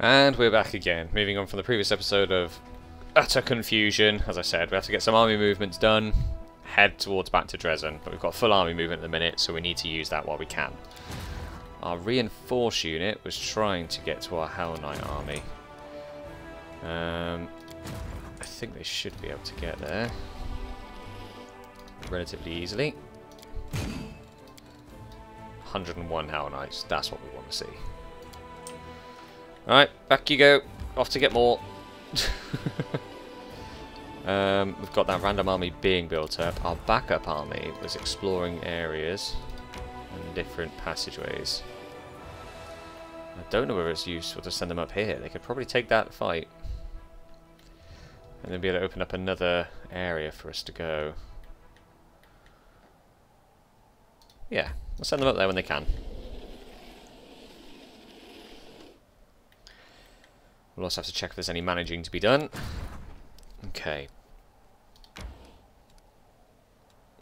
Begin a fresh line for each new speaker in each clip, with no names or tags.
And we're back again, moving on from the previous episode of utter confusion. As I said, we have to get some army movements done, head towards back to Dresden, but we've got full army movement at the minute, so we need to use that while we can. Our reinforce unit was trying to get to our Hell Knight army. I think they should be able to get there relatively easily. 101 Hell Knights, that's what we want to see. Alright, back you go. Off to get more. We've got that random army being built up. Our backup army was exploring areas and different passageways. I don't know whether it's useful to send them up here. They could probably take that fight. And then be able to open up another area for us to go. Yeah, we'll send them up there when they can. We'll also have to check if there's any managing to be done. Okay.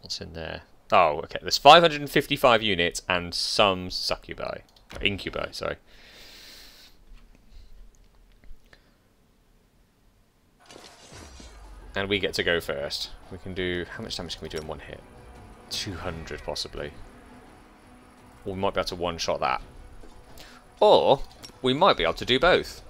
What's in there? Oh, okay. There's 555 units and some succubi. Incubi, sorry. And we get to go first. We can do... How much damage can we do in one hit? 200, possibly. Or we might be able to one-shot that. Or, we might be able to do both.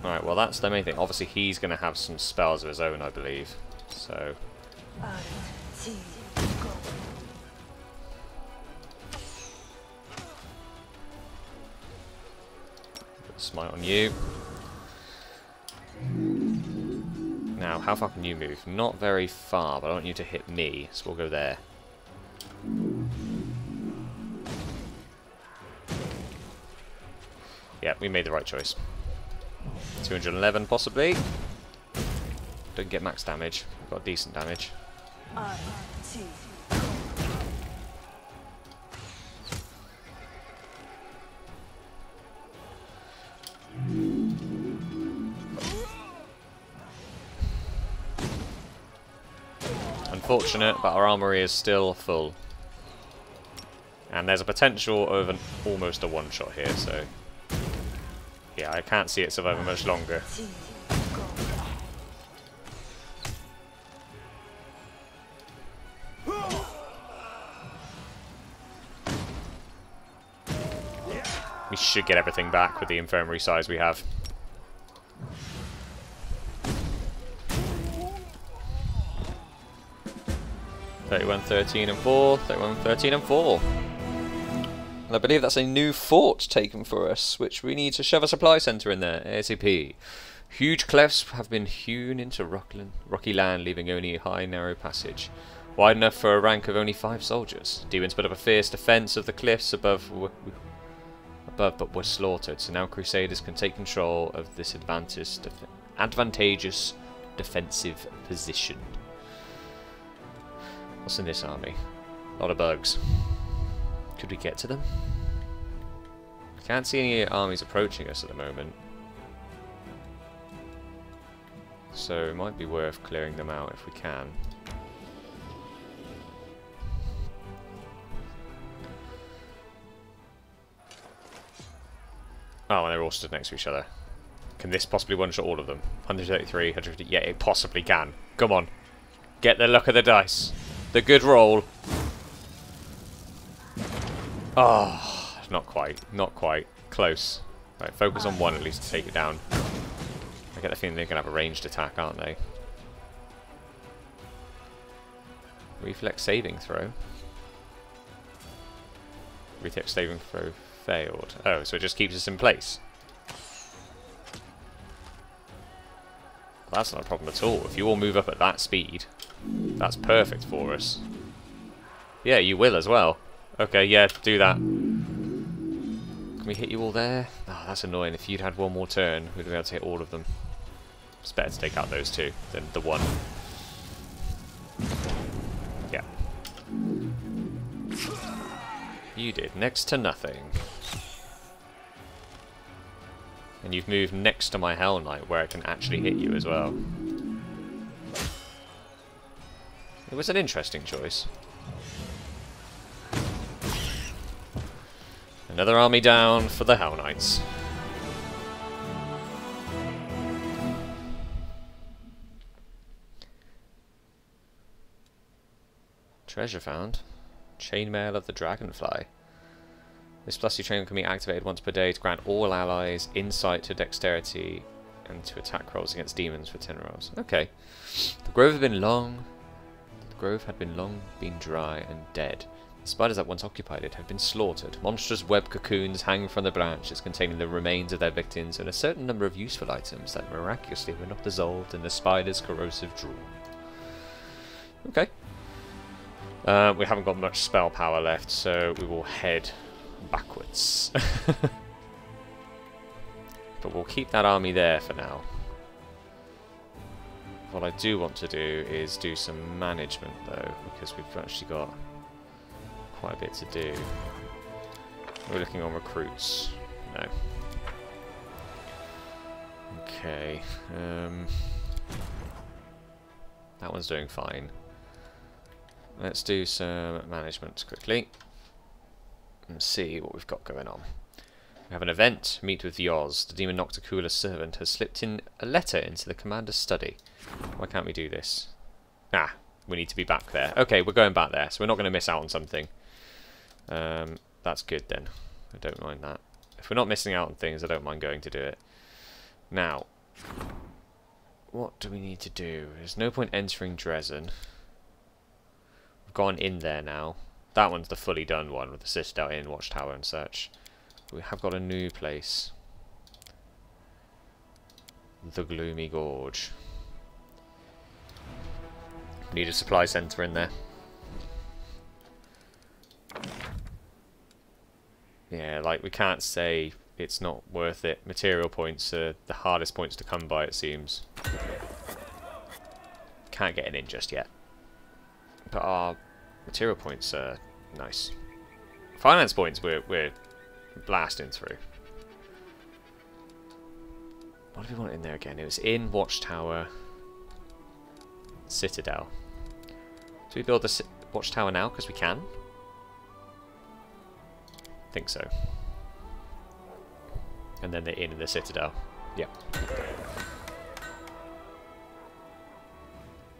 Alright, well that's the main thing. Obviously he's going to have some spells of his own, I believe. So... Put a smite on you. Now, how far can you move? Not very far, but I want you to hit me, so we'll go there. Yeah, we made the right choice. 211 possibly. Don't get max damage. We've got decent damage. Unfortunate, but our armory is still full. And there's a potential of almost a one-shot here, so... Yeah, I can't see it surviving much longer. We should get everything back with the infirmary size we have. (31, 13 and 4, 31, 13 and 4. And I believe that's a new fort taken for us, which we need to shove a supply centre in there, ASAP. Huge clefts have been hewn into rocky land, leaving only a high, narrow passage. Wide enough for a rank of only 5 soldiers. Demons put up a fierce defence of the cliffs above, but were slaughtered, so now Crusaders can take control of this advantageous defensive position. What's in this army? A lot of bugs. Could we get to them? I can't see any armies approaching us at the moment. So it might be worth clearing them out if we can. Oh, and they're all stood next to each other. Can this possibly one-shot all of them? 133, 150... Yeah, it possibly can. Come on. Get the luck of the dice. The good roll. Oh, not quite. Not quite. Close. Right, focus on one at least to take it down. I get the feeling they're going to have a ranged attack, aren't they? Reflex saving throw. Reflex saving throw failed. Oh, so it just keeps us in place. Well, that's not a problem at all. If you all move up at that speed, that's perfect for us. Yeah, you will as well. Okay, yeah, do that. Can we hit you all there? Oh, that's annoying. If you'd had one more turn, we'd be able to hit all of them. It's better to take out those two than the one. Yeah. You did next to nothing. And you've moved next to my Hell Knight, where I can actually hit you as well. It was an interesting choice. Another army down for the Hell Knights. Treasure found. Chainmail of the Dragonfly. This plusty train can be activated once per day to grant all allies insight to dexterity and to attack rolls against demons for 10 rolls. Okay. The grove had been long been dry and dead. The spiders that once occupied it had been slaughtered. Monstrous web cocoons hang from the branches containing the remains of their victims and a certain number of useful items that miraculously were not dissolved in the spider's corrosive drool. Okay. We haven't got much spell power left, so we will head backwards. But we'll keep that army there for now. What I do want to do is do some management though, because we've actually got quite a bit to do. We're looking on recruits. No. Okay. That one's doing fine. Let's do some management quickly and see what we've got going on. We have an event. Meet with Yoz. The demon Nocticula's servant has slipped in a letter into the commander's study. Why can't we do this? Ah, we need to be back there. Okay, we're going back there, so we're not going to miss out on something. That's good then. I don't mind that. If we're not missing out on things, I don't mind going to do it. Now, what do we need to do? There's no point entering Dresden. We've gone in there now. That one's the fully done one with the Citadel Inn, Watchtower and such. We have got a new place. The Gloomy Gorge. We need a supply centre in there. Yeah, like we can't say it's not worth it. Material points are the hardest points to come by, it seems. Can't get it in just yet. But our material points are nice. Finance points we're blasting through. What do we want in there again? It was in Watchtower, Citadel. Do we build the Watchtower now because we can? I think so. And then the inn and the Citadel. Yep.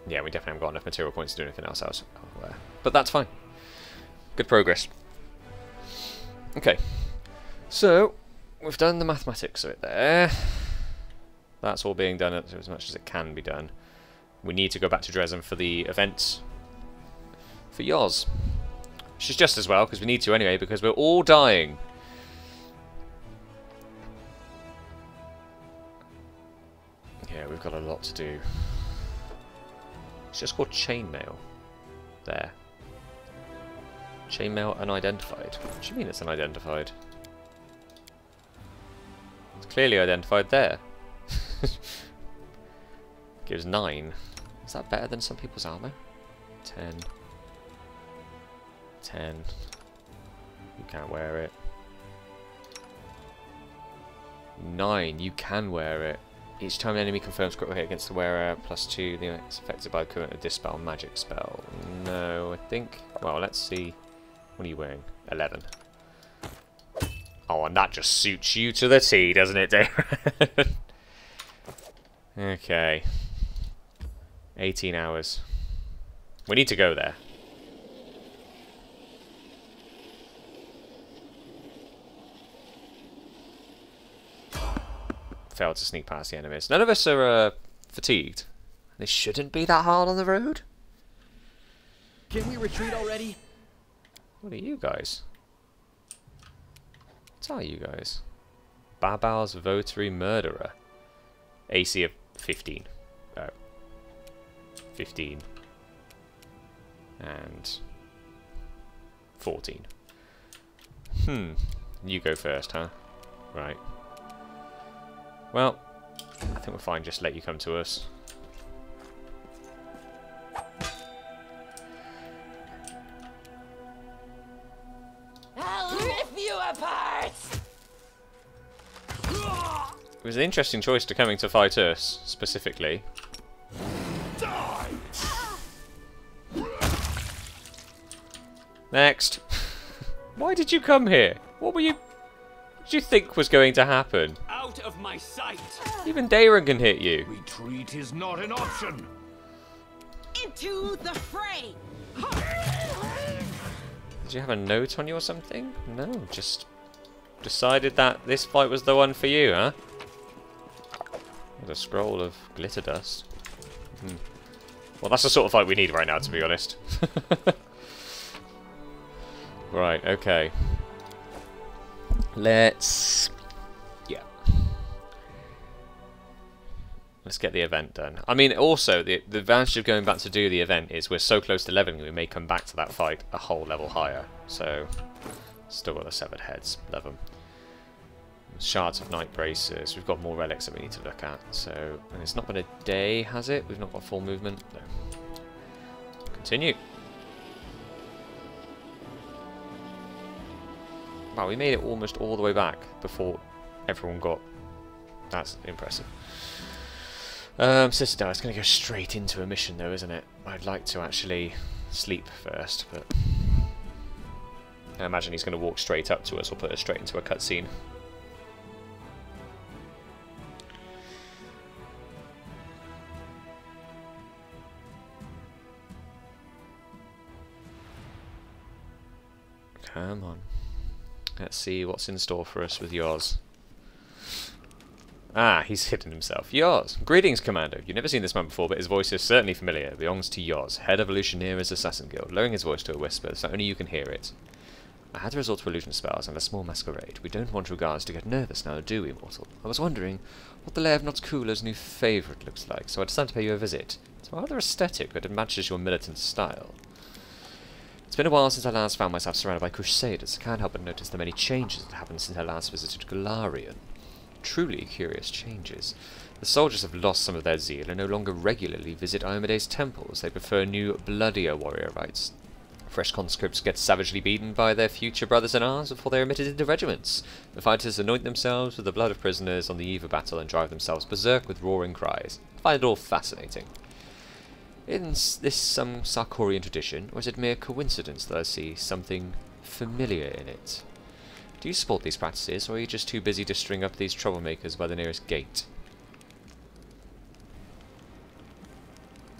Yeah, we definitely haven't got enough material points to do anything else elsewhere. But that's fine. Good progress. Okay. So, we've done the mathematics of it there. That's all being done as much as it can be done. We need to go back to Dresden for the event for Yoz. Which is just as well, because we need to anyway, because we're all dying. Yeah, we've got a lot to do. It's just called chainmail. There. Chainmail unidentified. What do you mean it's unidentified? It's clearly identified there. Gives 9. Is that better than some people's armor? 10. 10. You can't wear it. 9. You can wear it. Each time an enemy confirms critical hit against the wearer, +2, it's affected by the current of dispel magic spell. No, I think... Well, let's see. What are you wearing? 11. Oh, and that just suits you to the T, doesn't it, Darren? Okay. 18 hours. We need to go there. Failed to sneak past the enemies. None of us are fatigued. They shouldn't be that hard on the road.
Can we retreat already?
What are you guys? What are you guys? Babal's Votary Murderer. AC of 15. 15. And 14. You go first, huh? Right. Well, I think we're fine. Just let you come to us.
I'll rip you apart!
It was an interesting choice to coming to fight us, specifically. Next. Why did you come here? What were you... did you think was going to happen?
Out of my sight.
Even Dayron can hit you.
Retreat is not an option.
Into the fray.
Did you have a note on you or something? No, just decided that this fight was the one for you, huh? With a scroll of glitter dust. Well, that's the sort of fight we need right now, to be honest. Right, okay. Let's get the event done. I mean, also, the advantage of going back to do the event is we're so close to leveling, we may come back to that fight a whole level higher. So, still got the severed heads, love them. Shards of night braces, we've got more relics that we need to look at. So, and it's not been a day, has it? We've not got full movement? No. Continue. Wow, we made it almost all the way back before everyone got... That's impressive. Sister, it's going to go straight into a mission though, isn't it? I'd like to actually sleep first, but... I imagine he's going to walk straight up to us or put us straight into a cutscene. Come on. Let's see what's in store for us with yours. Ah, he's hidden himself. Yoz. Greetings, Commander. You've never seen this man before, but his voice is certainly familiar. It belongs to Yoz, head of Illusioneer's Assassin Guild, lowering his voice to a whisper so only you can hear it. I had to resort to illusion spells and a small masquerade. We don't want your guards to get nervous now, do we, mortal? I was wondering what the Lair of Notcooler's new favourite looks like, so I decided to pay you a visit. It's rather aesthetic, but it matches your militant style. It's been a while since I last found myself surrounded by crusaders. I can't help but notice the many changes that happened since I last visited Golarion. Truly curious changes. The soldiers have lost some of their zeal and no longer regularly visit Iomede's temples. They prefer new, bloodier warrior rites. Fresh conscripts get savagely beaten by their future brothers-in-arms before they are admitted into regiments. The fighters anoint themselves with the blood of prisoners on the eve of battle and drive themselves berserk with roaring cries. I find it all fascinating. Is this some Sarkorian tradition, or is it mere coincidence that I see something familiar in it? Do you support these practices, or are you just too busy to string up these troublemakers by the nearest gate?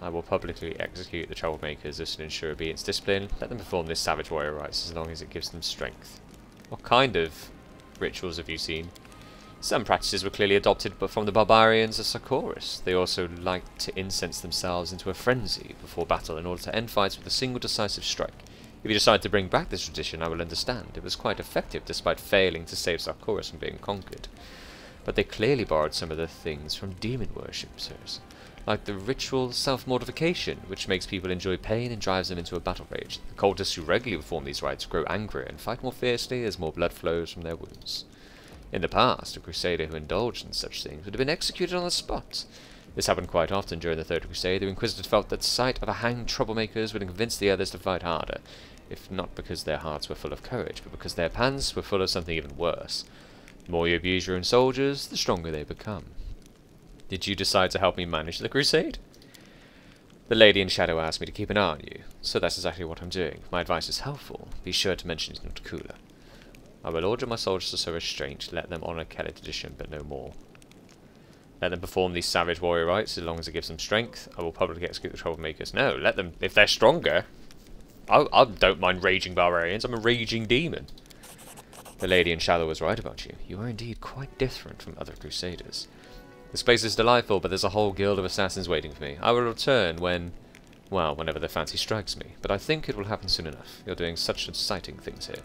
I will publicly execute the troublemakers just to ensure obedience discipline. Let them perform this savage warrior rites as long as it gives them strength. What kind of rituals have you seen? Some practices were clearly adopted but from the barbarians of Sarkoris. They also liked to incense themselves into a frenzy before battle in order to end fights with a single decisive strike. If you decide to bring back this tradition, I will understand. It was quite effective despite failing to save Sarkoris from being conquered. But they clearly borrowed some of the things from demon worshippers, like the ritual self-mortification, which makes people enjoy pain and drives them into a battle rage. The cultists who regularly perform these rites grow angrier and fight more fiercely as more blood flows from their wounds. In the past, a crusader who indulged in such things would have been executed on the spot. This happened quite often during the Third Crusade. The Inquisitors felt that the sight of a hanged troublemakers would convince the others to fight harder, if not because their hearts were full of courage, but because their pants were full of something even worse. The more you abuse your own soldiers, the stronger they become. Did you decide to help me manage the crusade? The Lady in Shadow asked me to keep an eye on you, so that's exactly what I'm doing. If my advice is helpful, be sure to mention it's not cooler. I will order my soldiers to show restraint, let them honour Kelly tradition, but no more. Let them perform these savage warrior rites as long as it gives them strength. I will publicly execute the troublemakers. No, let them, if they're stronger. I don't mind raging barbarians, I'm a raging demon. The Lady in Shadow was right about you. You are indeed quite different from other crusaders. This place is delightful, but there's a whole guild of assassins waiting for me. I will return when, well, whenever the fancy strikes me. But I think it will happen soon enough. You're doing such exciting things here.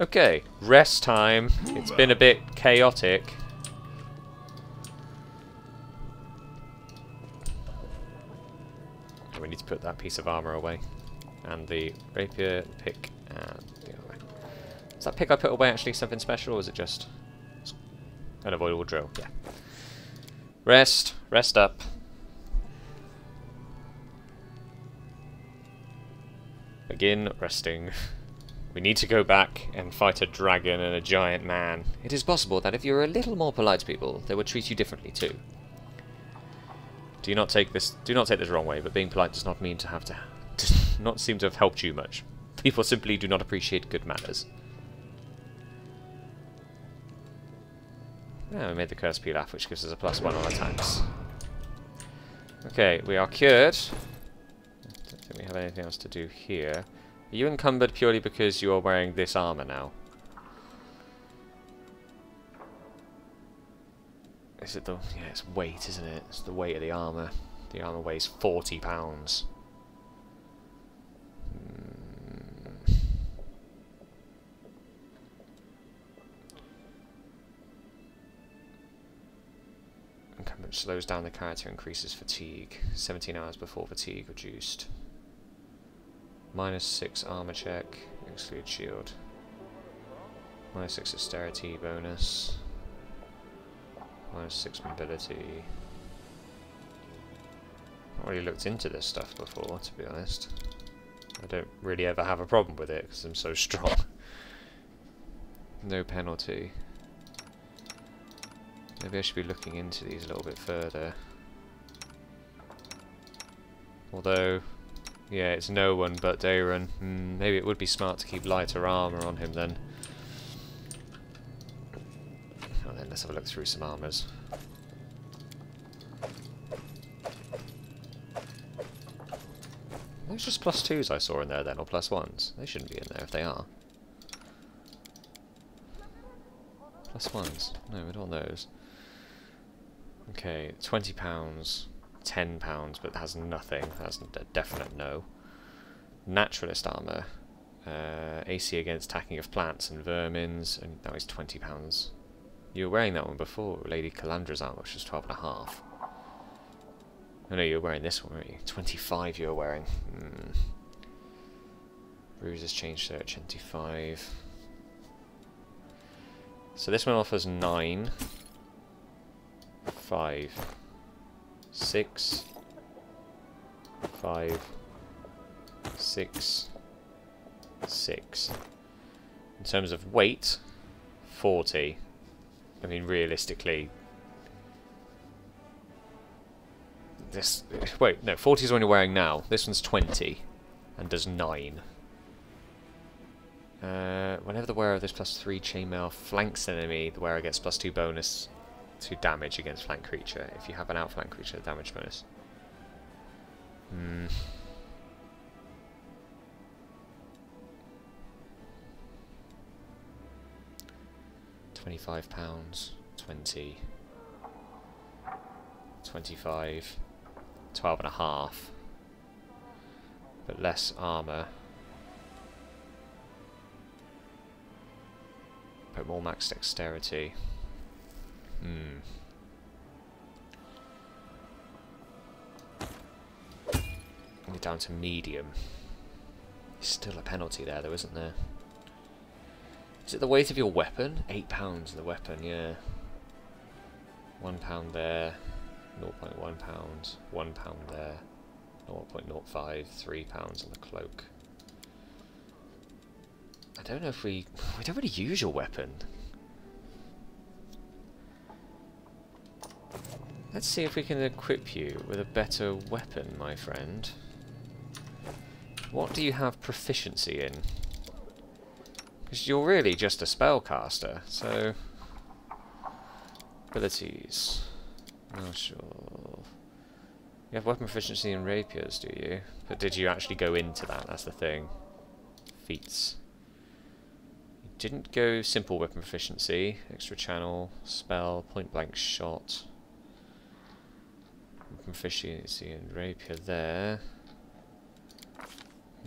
Okay. Rest time. It's been a bit chaotic. We need to put that piece of armour away. And the rapier, pick, and the other way. Is that pick I put away actually something special, or is it just an avoidable drill? Yeah. Rest. Rest up. Begin resting. We need to go back and fight a dragon and a giant man. It is possible that if you were a little more polite to people, they would treat you differently too. Do not take this the wrong way, but being polite does not mean to have to does not seem to have helped you much. People simply do not appreciate good manners. Yeah, we made the curse pilaf, which gives us a +1 on attacks. Okay, we are cured. I don't think we have anything else to do here. Are you encumbered purely because you are wearing this armor now? Is it the... yeah, it's weight, isn't it? It's the weight of the armor. The armor weighs 40 pounds. Encumbrance slows down the character, increases fatigue. 17 hours before fatigue reduced. -6 armor check, exclude shield. -6 dexterity bonus. -6 mobility. I've already looked into this stuff before, to be honest. I don't really ever have a problem with it because I'm so strong. No penalty. Maybe I should be looking into these a little bit further. Although, yeah, it's no one but Dayron. Maybe it would be smart to keep lighter armor on him then. Oh, then let's have a look through some armors. Those just +2s I saw in there then, or +1s? They shouldn't be in there if they are. +1s. No, we don't want those. Okay, £20, £10, but has nothing. That's a definite no. Naturalist armor. AC against attacking of plants and vermins, and that was £20. You were wearing that one before, Lady Calandra's armor, which was 12.5. Oh no, you were wearing this one, weren't you? 25 you were wearing. Bruises change search, 25. So this one offers 9, 5, 6, 5, 6, 6. In terms of weight, 40. I mean, realistically, this... wait, no, 40 is the one you're wearing now. This one's 20 and does 9. Whenever the wearer of this +3 chainmail flanks an enemy, the wearer gets +2 bonus to damage against flank creature. If you have an outflank creature, damage bonus. £25, 20, 25, 12.5, but less armor. But more max dexterity. Only down to medium. There's still a penalty there though, isn't there? Is it the weight of your weapon? £8 the weapon, yeah. £1 there, 0.1 pounds, £1 there, 0.05, £3 on the cloak. I don't know if we don't really use your weapon. Let's see if we can equip you with a better weapon, my friend. What do you have proficiency in? Because you're really just a spellcaster, so... Abilities. Oh, sure. You have weapon proficiency in rapiers, do you? But did you actually go into that? That's the thing. Feats. You didn't go simple weapon proficiency. Extra channel, spell, point blank shot. Weapon proficiency in rapier there.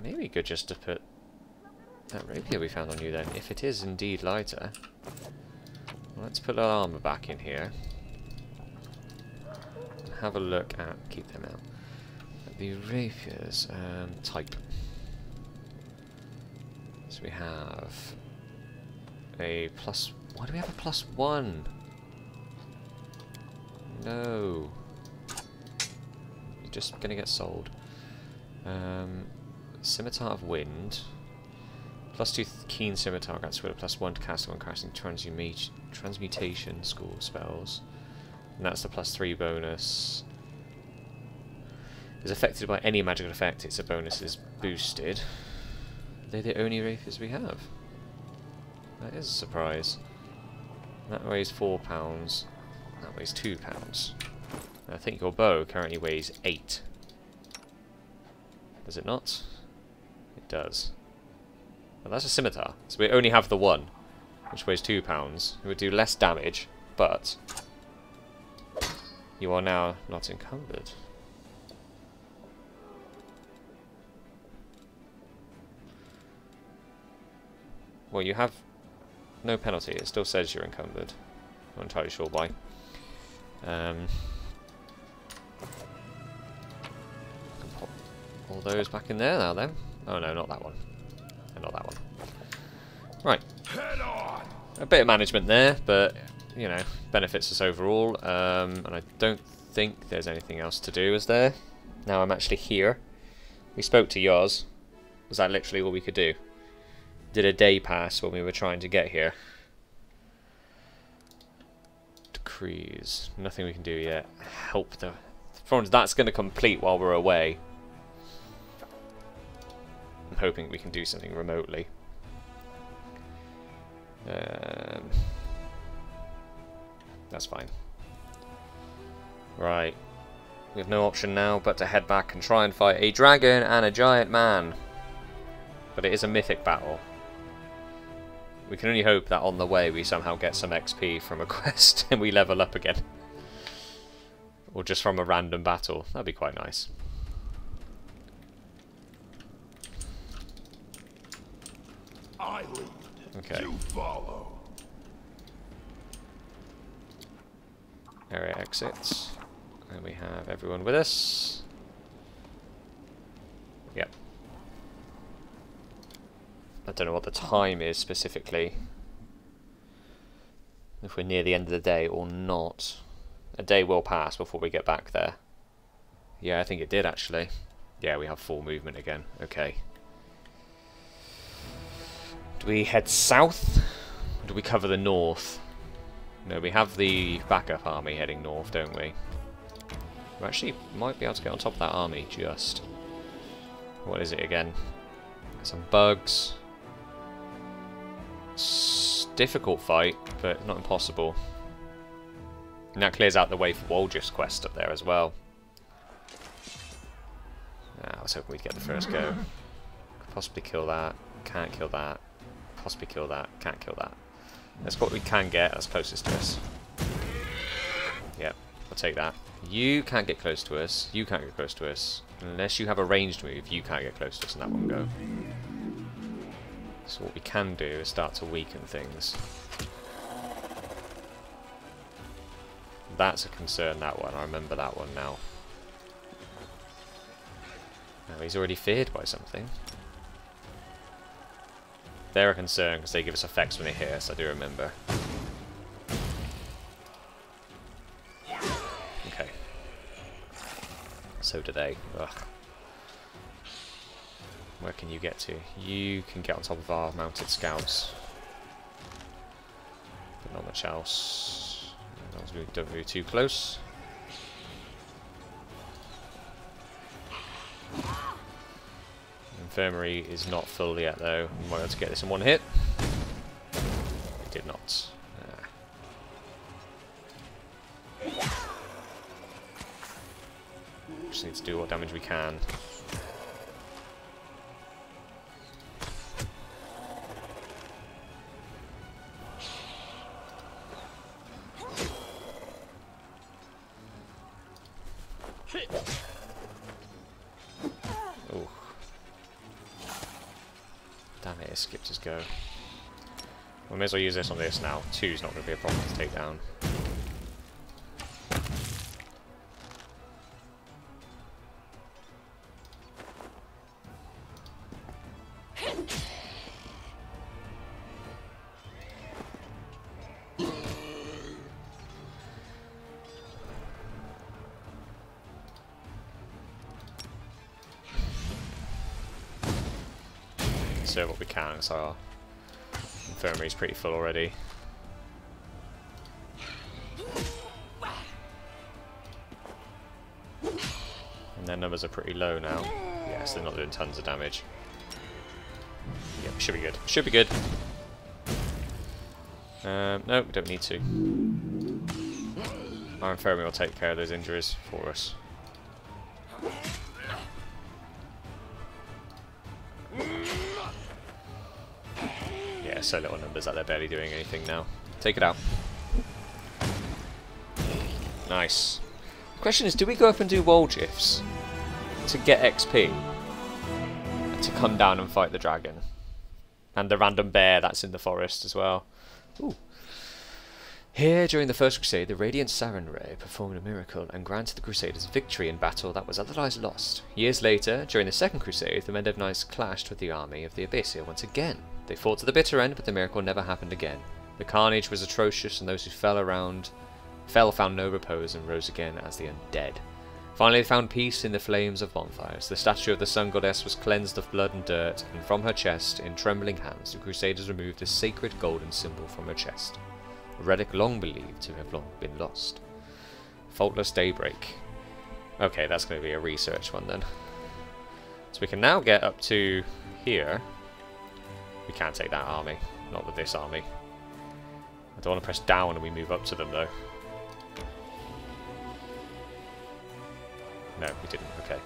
Maybe good just to put that rapier we found on you then, if it is indeed lighter. Well, let's put our armor back in here. And have a look at, keep them out, at the rapiers. Type. So we have a plus... Why do we have a +1? No. You're just gonna get sold. Scimitar of Wind. +2 keen scimitar grants with a +1 to cast on casting transmutation school spells. And that's the +3 bonus. Is affected by any magical effect, its bonus is boosted. They're the only rapiers we have. That is a surprise. That weighs £4. That weighs £2. I think your bow currently weighs 8. Does it not? It does. Well, that's a scimitar. So we only have the one, which weighs £2. It would do less damage, but you are now not encumbered. Well, you have no penalty. It still says you're encumbered. I'm not entirely sure why. I can pop all those back in there now then. Oh no, not that one. And not that one. Right.
Head on.
A bit of management there, but, you know, benefits us overall. And I don't think there's anything else to do, is there? Now I'm actually here. We spoke to Yoz. Was that literally all we could do? Did a day pass when we were trying to get here? Decrees. Nothing we can do yet. Help the... From that's going to complete while we're away. I'm hoping we can do something remotely. That's fine. Right. We have no option now but to head back and try and fight a dragon and a giant man. But it is a mythic battle. We can only hope that on the way we somehow get some XP from a quest and we level up again. Or just from a random battle. That'd be quite nice.
I lead.
Okay.
You follow.
Area exits. And we have everyone with us. Yep. I don't know what the time is specifically. If we're near the end of the day or not. A day will pass before we get back there. Yeah, I think it did actually. Yeah, we have full movement again. Okay. Do we head south? Or do we cover the north? No, we have the backup army heading north, don't we? We actually might be able to get on top of that army, just. What is it again? Some bugs. Difficult fight, but not impossible. And that clears out the way for Woljif's quest up there as well. I was hoping we'd get the first go. Could possibly kill that. Can't kill that. Possibly kill that. Can't kill that. That's what we can get. That's closest to us. Yep, I'll take that. You can't get close to us. You can't get close to us. Unless you have a ranged move, you can't get close to us, and that won't go. So what we can do is start to weaken things. That's a concern, that one. I remember that one now. Oh, he's already feared by something. They're a concern because they give us effects when they hit us, I do remember. Okay. So do they. Ugh. Where can you get to? You can get on top of our mounted scouts. But not much else. As long as we don't move too close. Infirmary is not full yet though. We might be able to get this in one hit. We did not. Just need to do what damage we can. Oh. Damn it, it skipped his go. We may as well use this on this now. 2's not going to be a problem to take down. Serve what we can, so our infirmary is pretty full already. And their numbers are pretty low now. Yes, they're not doing tons of damage. Yep, should be good. Should be good. No, we don't need to. Our infirmary will take care of those injuries for us. Yeah, so little numbers that they're barely doing anything now. Take it out. Nice. The question is, do we go up and do wall gifs to get XP? To come down and fight the dragon? And the random bear that's in the forest as well. Ooh. Here, during the First Crusade, the radiant Sarin Ray performed a miracle and granted the Crusaders victory in battle that was otherwise lost. Years later, during the Second Crusade, the Mendev Knights clashed with the army of the Abyssea once again. They fought to the bitter end, but the miracle never happened again. The carnage was atrocious, and those who fell found no repose and rose again as the undead. Finally, they found peace in the flames of bonfires. The statue of the sun goddess was cleansed of blood and dirt, and from her chest, in trembling hands, the Crusaders removed a sacred golden symbol from her chest. A relic long believed to have long been lost. Faultless Daybreak. Okay, that's going to be a research one then. So we can now get up to here. We can't take that army. Not with this army. I don't want to press down and we move up to them though. No, we didn't. Okay.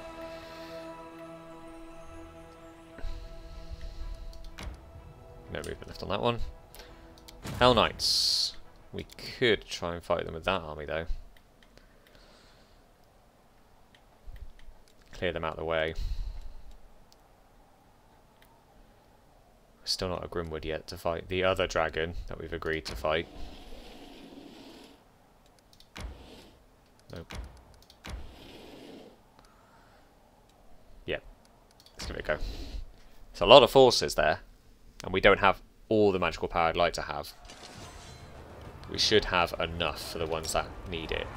No movement left on that one. Hell Knights. We could try and fight them with that army though. Clear them out of the way. We're still not at Grimwood yet to fight the other dragon that we've agreed to fight. Nope. Yep. Let's give it a go. There's a lot of forces there, and we don't have all the magical power I'd like to have. We should have enough for the ones that need it.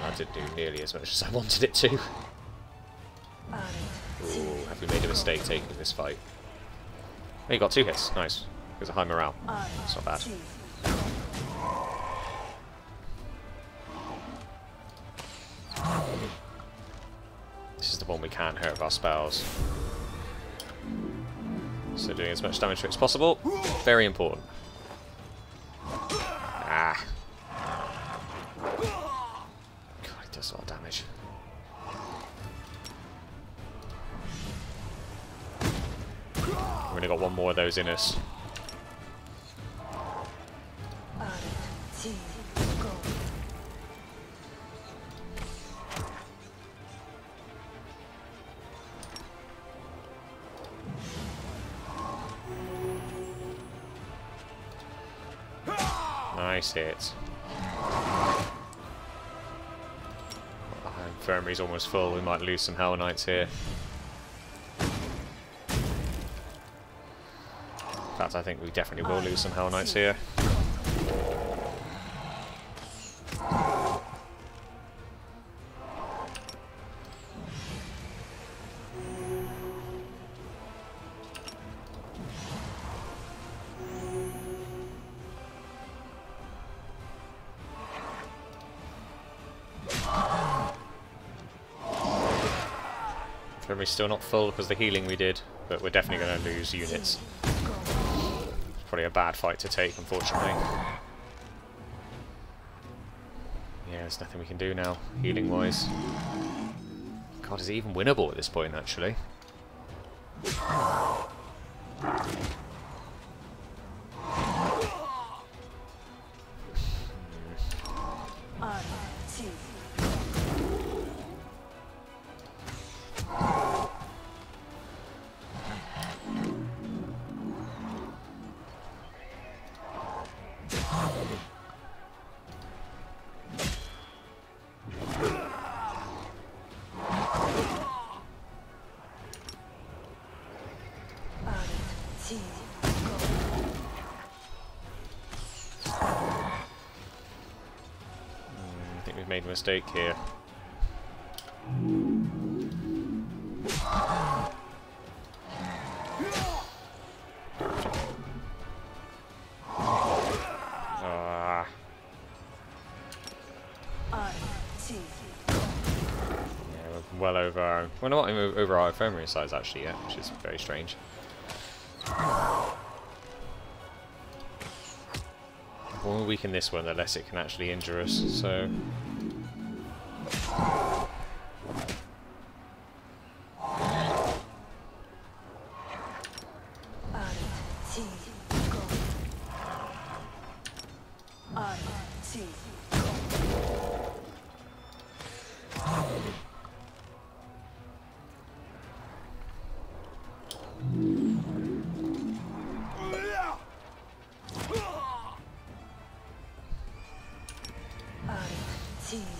That didn't do nearly as much as I wanted it to. Ooh, have we made a mistake taking this fight? Oh, you got 2 hits. Nice. There's a high morale. That's not bad. This is the one we can't hurt with our spells. So doing as much damage to it as possible. Very important. Ah. God, it does a lot of damage. We've only got one more of those in us. Nice hit. Our infirmary's almost full. We might lose some Hell Knights here. In fact, I think we definitely will lose some Hell Knights here. Infirmary's still not full because of the healing we did, but we're definitely going to lose units. It's probably a bad fight to take, unfortunately. Yeah, there's nothing we can do now, healing-wise. God, is it even winnable at this point, actually? I think we've made a mistake here. well over our... Well, not even over our infirmary size actually yet, which is very strange. The more we weaken this one, the less it can actually injure us, so...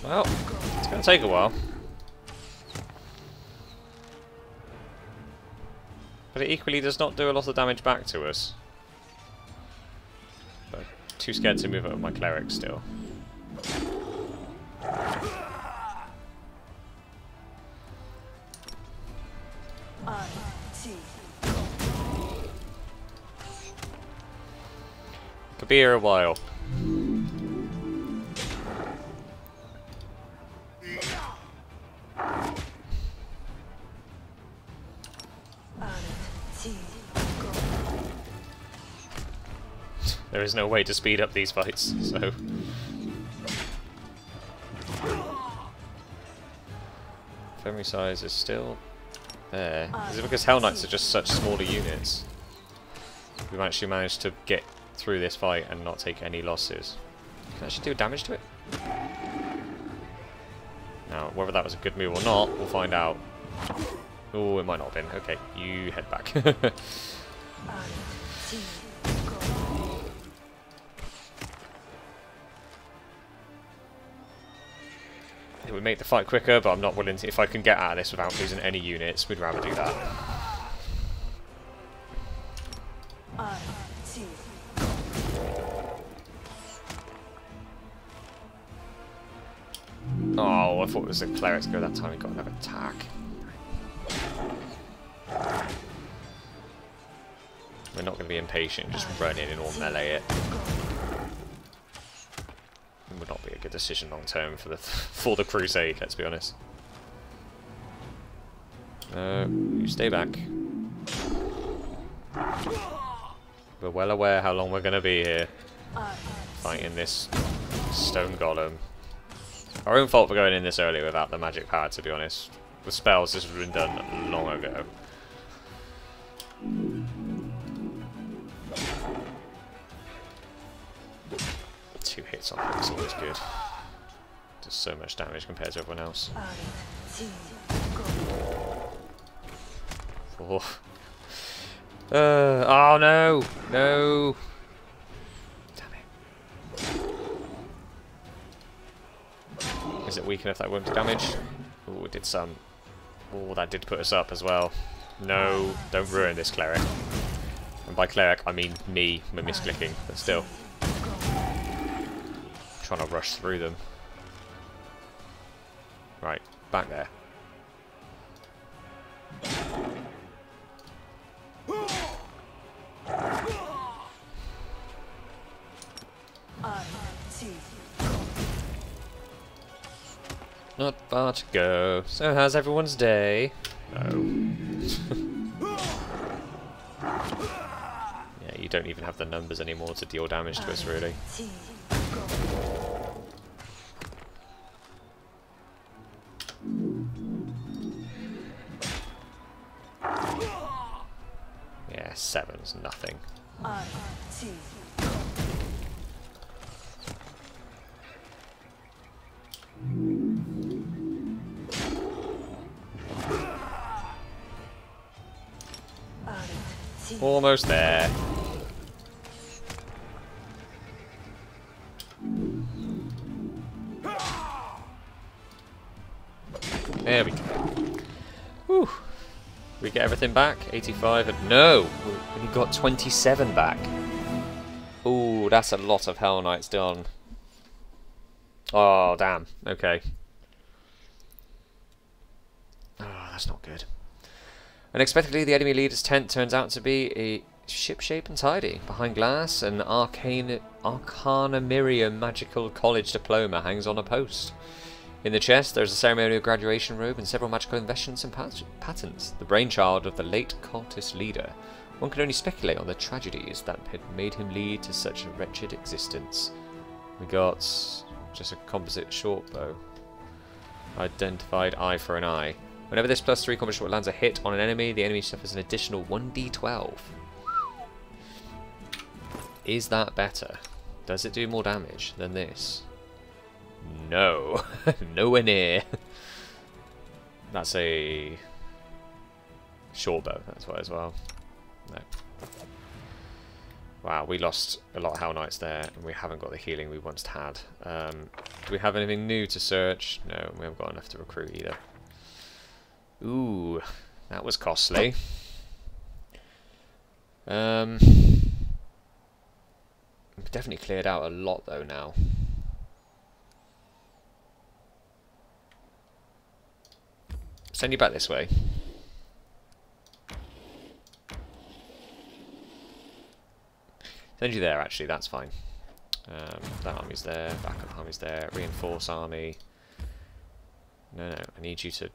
Well, it's going to take a while. But it equally does not do a lot of damage back to us. But too scared to move up with my cleric still. Could be here a while. There is no way to speed up these fights, so... Infirmary size is still there. Is it because Hell Knights are just such smaller units? We've actually managed to get through this fight and not take any losses. Can I actually do damage to it? Now, whether that was a good move or not, we'll find out. Oh, it might not have been. Okay, you head back. It would make the fight quicker, but I'm not willing to. If I can get out of this without losing any units, we'd rather do that. Oh, I thought it was a cleric to go that time. He got another attack. We're not going to be impatient, just run in and all melee it. It would not be a good decision long term for the crusade, let's be honest. You stay back. We're well aware how long we're going to be here fighting this stone golem. Our own fault for going in this early without the magic power, to be honest. With spells, this would have been done long ago. 2 hits on him is always good. Does so much damage compared to everyone else. Oh, oh no! No! Damn it. Is it weak enough that won't do damage? Oh, it did some. Oh, that did put us up as well. No, don't ruin this cleric. And by cleric, I mean me, my misclicking, but still. Trying to rush through them. Right, back there. Not far to go. So how's everyone's day? No. Yeah, you don't even have the numbers anymore to deal damage to us, really. Yeah, 7's nothing. Almost there. There we go. Whew. We get everything back? 85 and no! We got 27 back. Ooh, that's a lot of Hell Knights done. Oh, damn. Okay. Oh, that's not good. Unexpectedly, the enemy leader's tent turns out to be a ship-shape and tidy. Behind glass, an Arcana Miriam magical college diploma hangs on a post. In the chest, there's a ceremonial graduation robe and several magical inventions and patents, the brainchild of the late cultist leader. One can only speculate on the tragedies that had made him lead to such a wretched existence. We got just a composite short bow. Identified eye for an eye. Whenever this +3 combat short lands a hit on an enemy, the enemy suffers an additional 1d12. Is that better? Does it do more damage than this? No. Nowhere near. That's a short bow, that's why as well. No. Wow, we lost a lot of Hell Knights there, and we haven't got the healing we once had. Do we have anything new to search? No, we haven't got enough to recruit either. Ooh, that was costly. We've definitely cleared out a lot though now. Send you back this way. Send you there, actually, that's fine. That army's there, backup army's there, reinforce army. No, I need you to...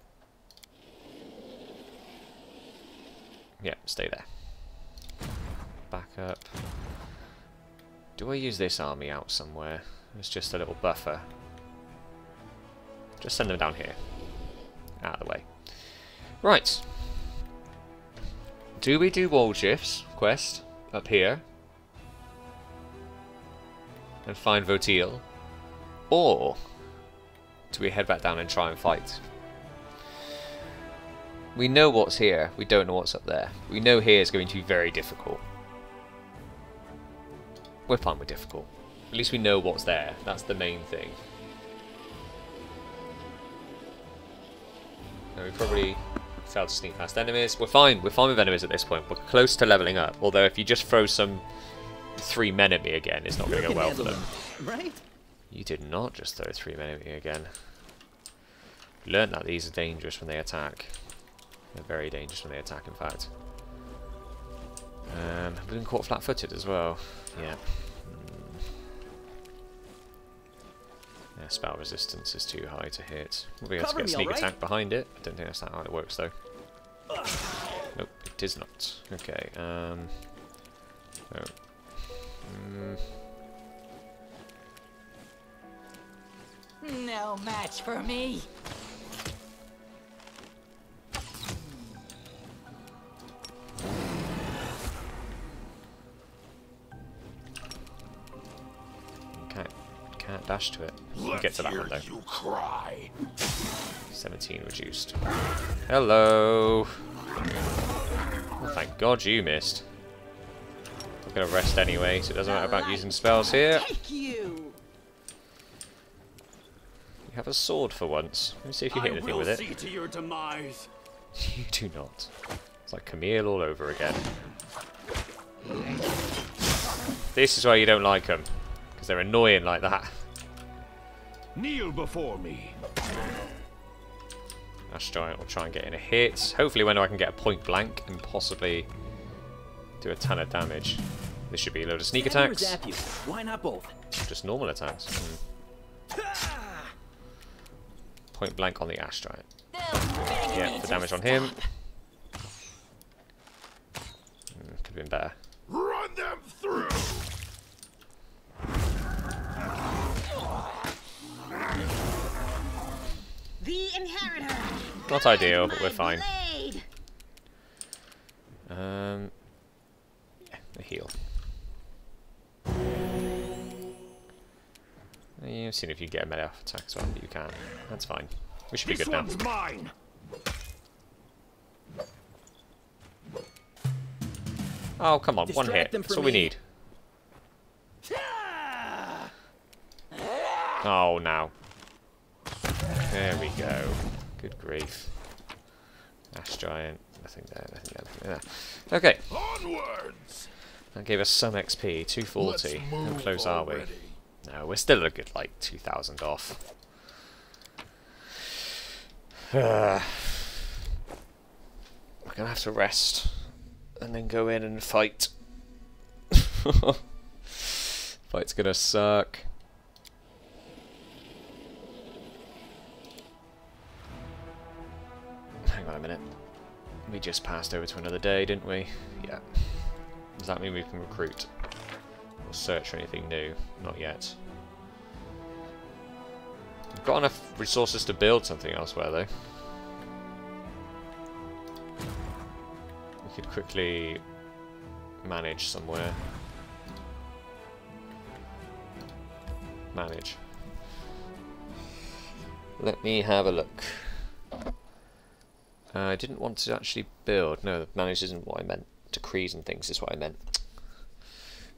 Yeah, stay there. Backup. Do I use this army out somewhere? It's just a little buffer. Just send them down here. Out of the way. Right. Do we do Waldshift's quest up here? And find Votil? Or do we head back down and try and fight? We know what's here, we don't know what's up there. We know here is going to be very difficult. We're fine with difficult. At least we know what's there, that's the main thing. And we probably failed to sneak past enemies. We're fine with enemies at this point. We're close to leveling up, although if you just throw some 3 men at me again, it's not going to go well for them.
Right?
You did not just throw 3 men at me again. You learned that these are dangerous when they attack. They're very dangerous when they attack, in fact. We've been caught flat-footed as well. Yeah. Yeah, spell resistance is too high to hit. We'll be able to get a sneak attack behind it. I don't think that's how it works, though. Nope, it is not. Okay, so...
No match for me.
Can't dash to it. We'll get to that one though.
You cry.
17 reduced. Hello. Oh, thank God you missed. I'm gonna rest anyway, so it doesn't matter about using spells here.
Take you.
You have a sword for once. Let me see if you hit anything with it.
See to your demise.
You do not. It's like Camille all over again. This is why you don't like them. Because they're annoying like that.
Kneel before me.
Ash Giant will try and get in a hit. Hopefully when I can get a point blank and possibly do a ton of damage. This should be a load of sneak attacks.
Zap you. Why not both?
Just normal attacks. Point blank on the Ash Giant. Yeah, the damage on him. Could have been better.
Run them through.
The inheritor.
Not ideal, but we're fine.
Blade.
Yeah, a heal. You've seen if you get a melee attack as well, but you can. That's fine. We should be good now.
This one's mine.
Oh, come on, one hit. That's all we need. Oh, now. There we go. Good grief. Ash Giant. Nothing there, nothing there, nothing there. Okay.
Onwards.
That gave us some XP. 240.
Let's
How
move
close are we?
already.
No, we're still a good, like, 2,000 off. We're gonna have to rest. And then go in and fight. Fight's gonna suck. Hang on a minute. We just passed over to another day, didn't we? Yeah. Does that mean we can recruit? Or search for anything new? Not yet. We've got enough resources to build something elsewhere, though. We could quickly manage somewhere. Manage. Let me have a look. I didn't want to actually build. No, manage isn't what I meant. Decrees and things is what I meant.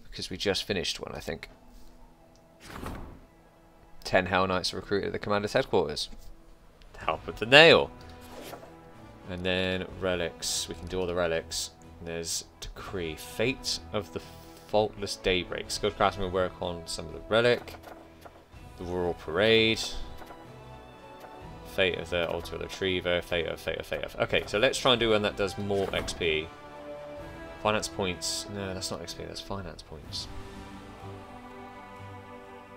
Because we just finished one, I think. 10 Hell Knights recruited at the commander's headquarters. To help with the nail. And then relics. We can do all the relics. There's decree. Fate of the Faultless Daybreak. Skilled craftsmen will work on some of the relic. The Rural Parade. Fate of the Altar of the Retriever. Fate of. Okay, so let's try and do one that does more XP. Finance points. No, that's not XP, that's finance points.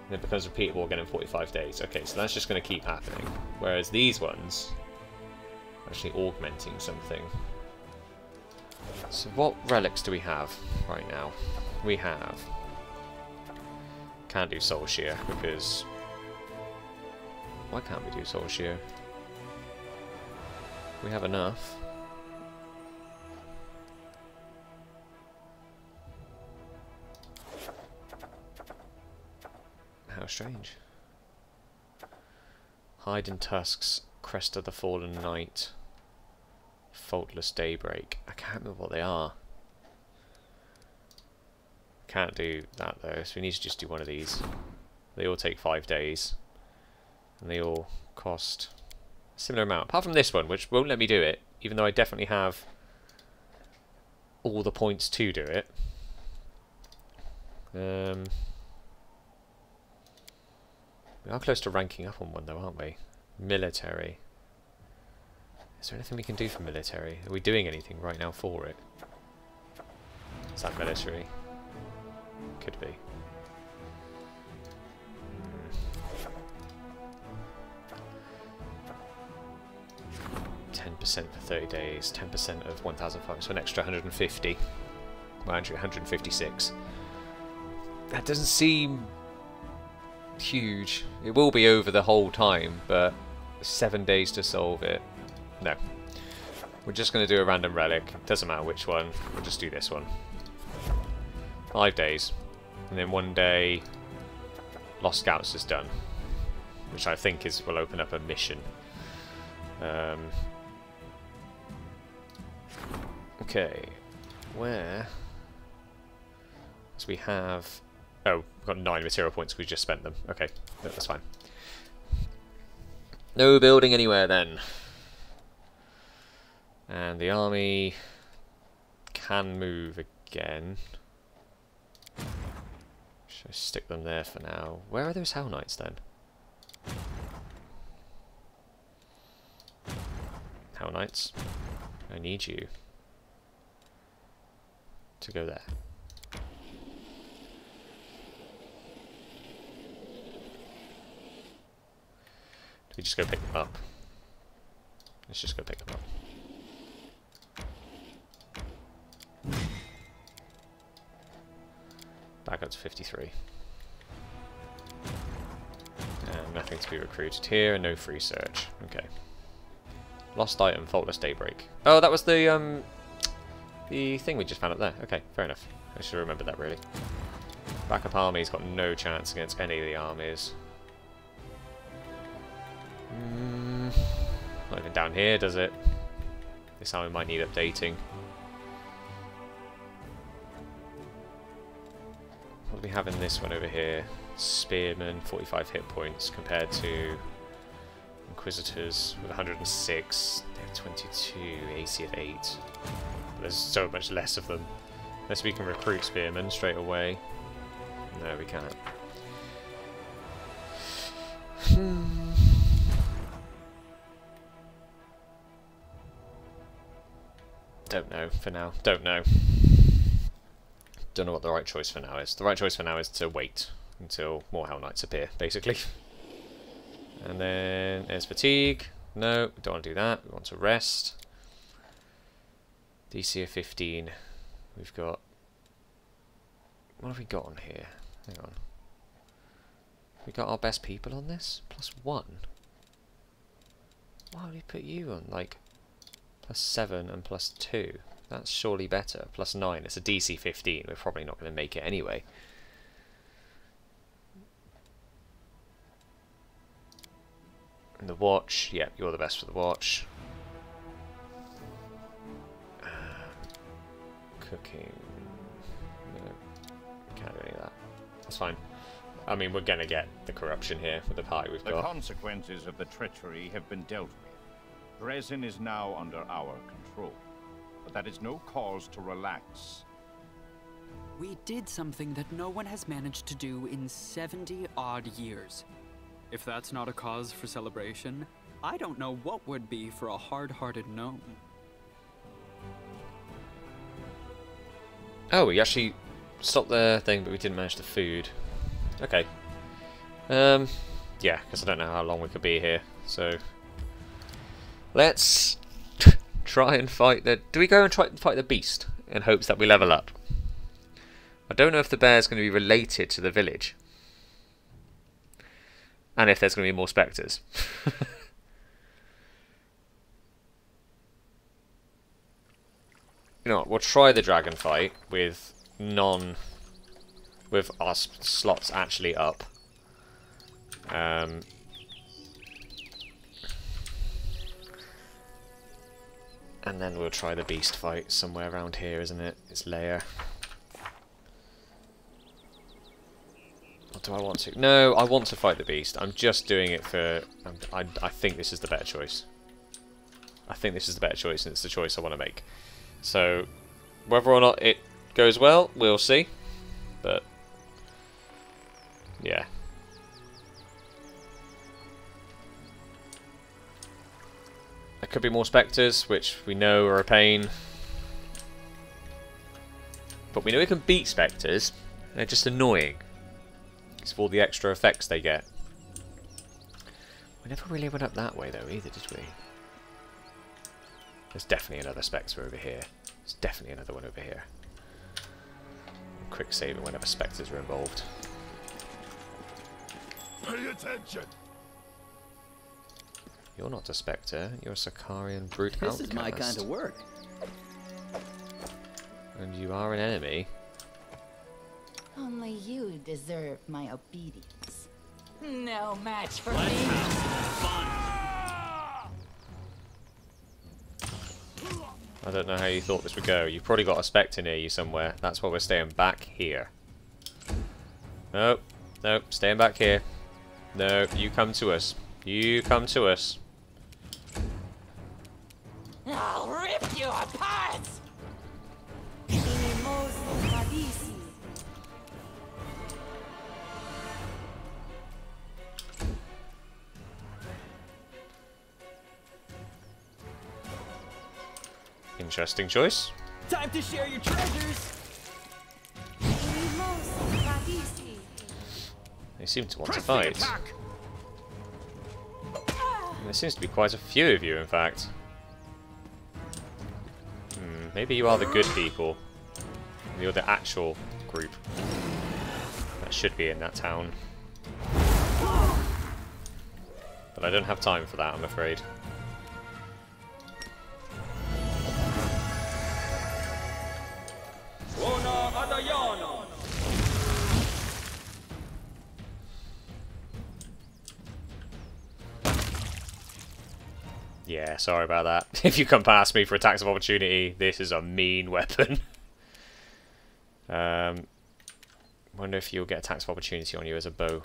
And it becomes repeatable again in 45 days. Okay, so that's just going to keep happening. Whereas these ones are actually augmenting something. So what relics do we have right now? We have... Can't do Soul Shear because... Why can't we do Soul Shear? We have enough. How strange. Hide in Tusks, Crest of the Fallen Knight, Faultless Daybreak. I can't remember what they are. Can't do that though, so we need to just do one of these. They all take 5 days. And they all cost a similar amount. Apart from this one, which won't let me do it, even though I definitely have all the points to do it. We are close to ranking up on one though, aren't we? Military. Is there anything we can do for military? Are we doing anything right now for it? Is that military? Could be. 10% for 30 days, 10% of 1,500, so an extra 150. Well, actually 156. That doesn't seem huge. It will be over the whole time, but 7 days to solve it. No. We're just going to do a random relic. Doesn't matter which one. We'll just do this one. 5 days. And then 1 day Lost Scouts is done. Which I think will open up a mission. Okay. Where? So we have... Oh, we've got 9 material points, we just spent them. Okay, that's fine. No building anywhere then. And the army can move again. Should I stick them there for now? Where are those Hell Knights then? Hell Knights, I need you to go there. Do we just go pick them up? Let's just go pick them up. Back up to 53. And nothing to be recruited here, and no free search. Okay. Lost item, Faultless Daybreak. Oh, that was the thing we just found up there. Okay, fair enough. I should remember that, really. Backup army's got no chance against any of the armies. Not even down here, does it? This army might need updating. What do we have in this one over here? Spearmen, 45 hit points compared to Inquisitors with 106. They have 22, AC of 8. But there's so much less of them. Unless we can recruit Spearmen straight away. No, we can't. Don't know for now. Don't know. Don't know what the right choice for now is. The right choice for now is to wait until more Hell Knights appear, basically. And then there's fatigue. No, we don't want to do that. We want to rest. DC of 15. We've got... What have we got on here? Hang on. We got our best people on this? +1. Why would we put you on, like, +7 and +2? That's surely better. +9. It's a DC 15. We're probably not going to make it anyway. And the watch. Yep, you're the best for the watch. Cooking. No, can't do any of that. That's fine. I mean, we're going to get the corruption here with the party we've
The
got.
consequences of the treachery have been dealt with. Dresden is now under our control. But that is no cause to relax.
We did something that no one has managed to do in 70-odd years. If that's not a cause for celebration, I don't know what would be for a hard-hearted gnome.
Oh, we actually stopped the thing, but we didn't manage the food. Okay. Yeah, because I don't know how long we could be here, so... Let's try and fight the... Do we go and try and fight the beast in hopes that we level up? I don't know if the bear's going to be related to the village. And if there's going to be more spectres. You know what, we'll try the dragon fight with with our slots actually up. And then we'll try the beast fight somewhere around here, isn't it? Its lair. Or do I want to? No, I want to fight the beast. I'm just doing it for... I think this is the better choice. I think this is the better choice, and it's the choice I want to make. So, whether or not it goes well, we'll see. But, yeah. There could be more spectres, which we know are a pain. But we know we can beat spectres. They're just annoying. It's for all the extra effects they get. We never really went up that way though either, did we? There's definitely another spectre over here. There's definitely another one over here. Quick saving whenever spectres are involved.
Pay attention!
You're not a spectre, you're a Sicarian brute
This
outcast.
is my kind of work.
And you are an enemy.
Only you deserve my obedience.
No match for
Let's
me.
have some fun.
I don't know how you thought this would go. You've probably got a spectre near you somewhere. That's why we're staying back here. Nope. Nope. Staying back here. No, you come to us. You come to us.
I'll rip you apart!
Interesting choice.
Time to share your treasures.
They seem to want to
Press the
fight.
attack!
And there seems to be quite a few of you, in fact. Maybe you are the good people. You're the actual group that should be in that town. But I don't have time for that, I'm afraid. Yeah, sorry about that. If you come past me for attacks of opportunity, this is a mean weapon. Wonder if you'll get attacks of opportunity on you as a bow.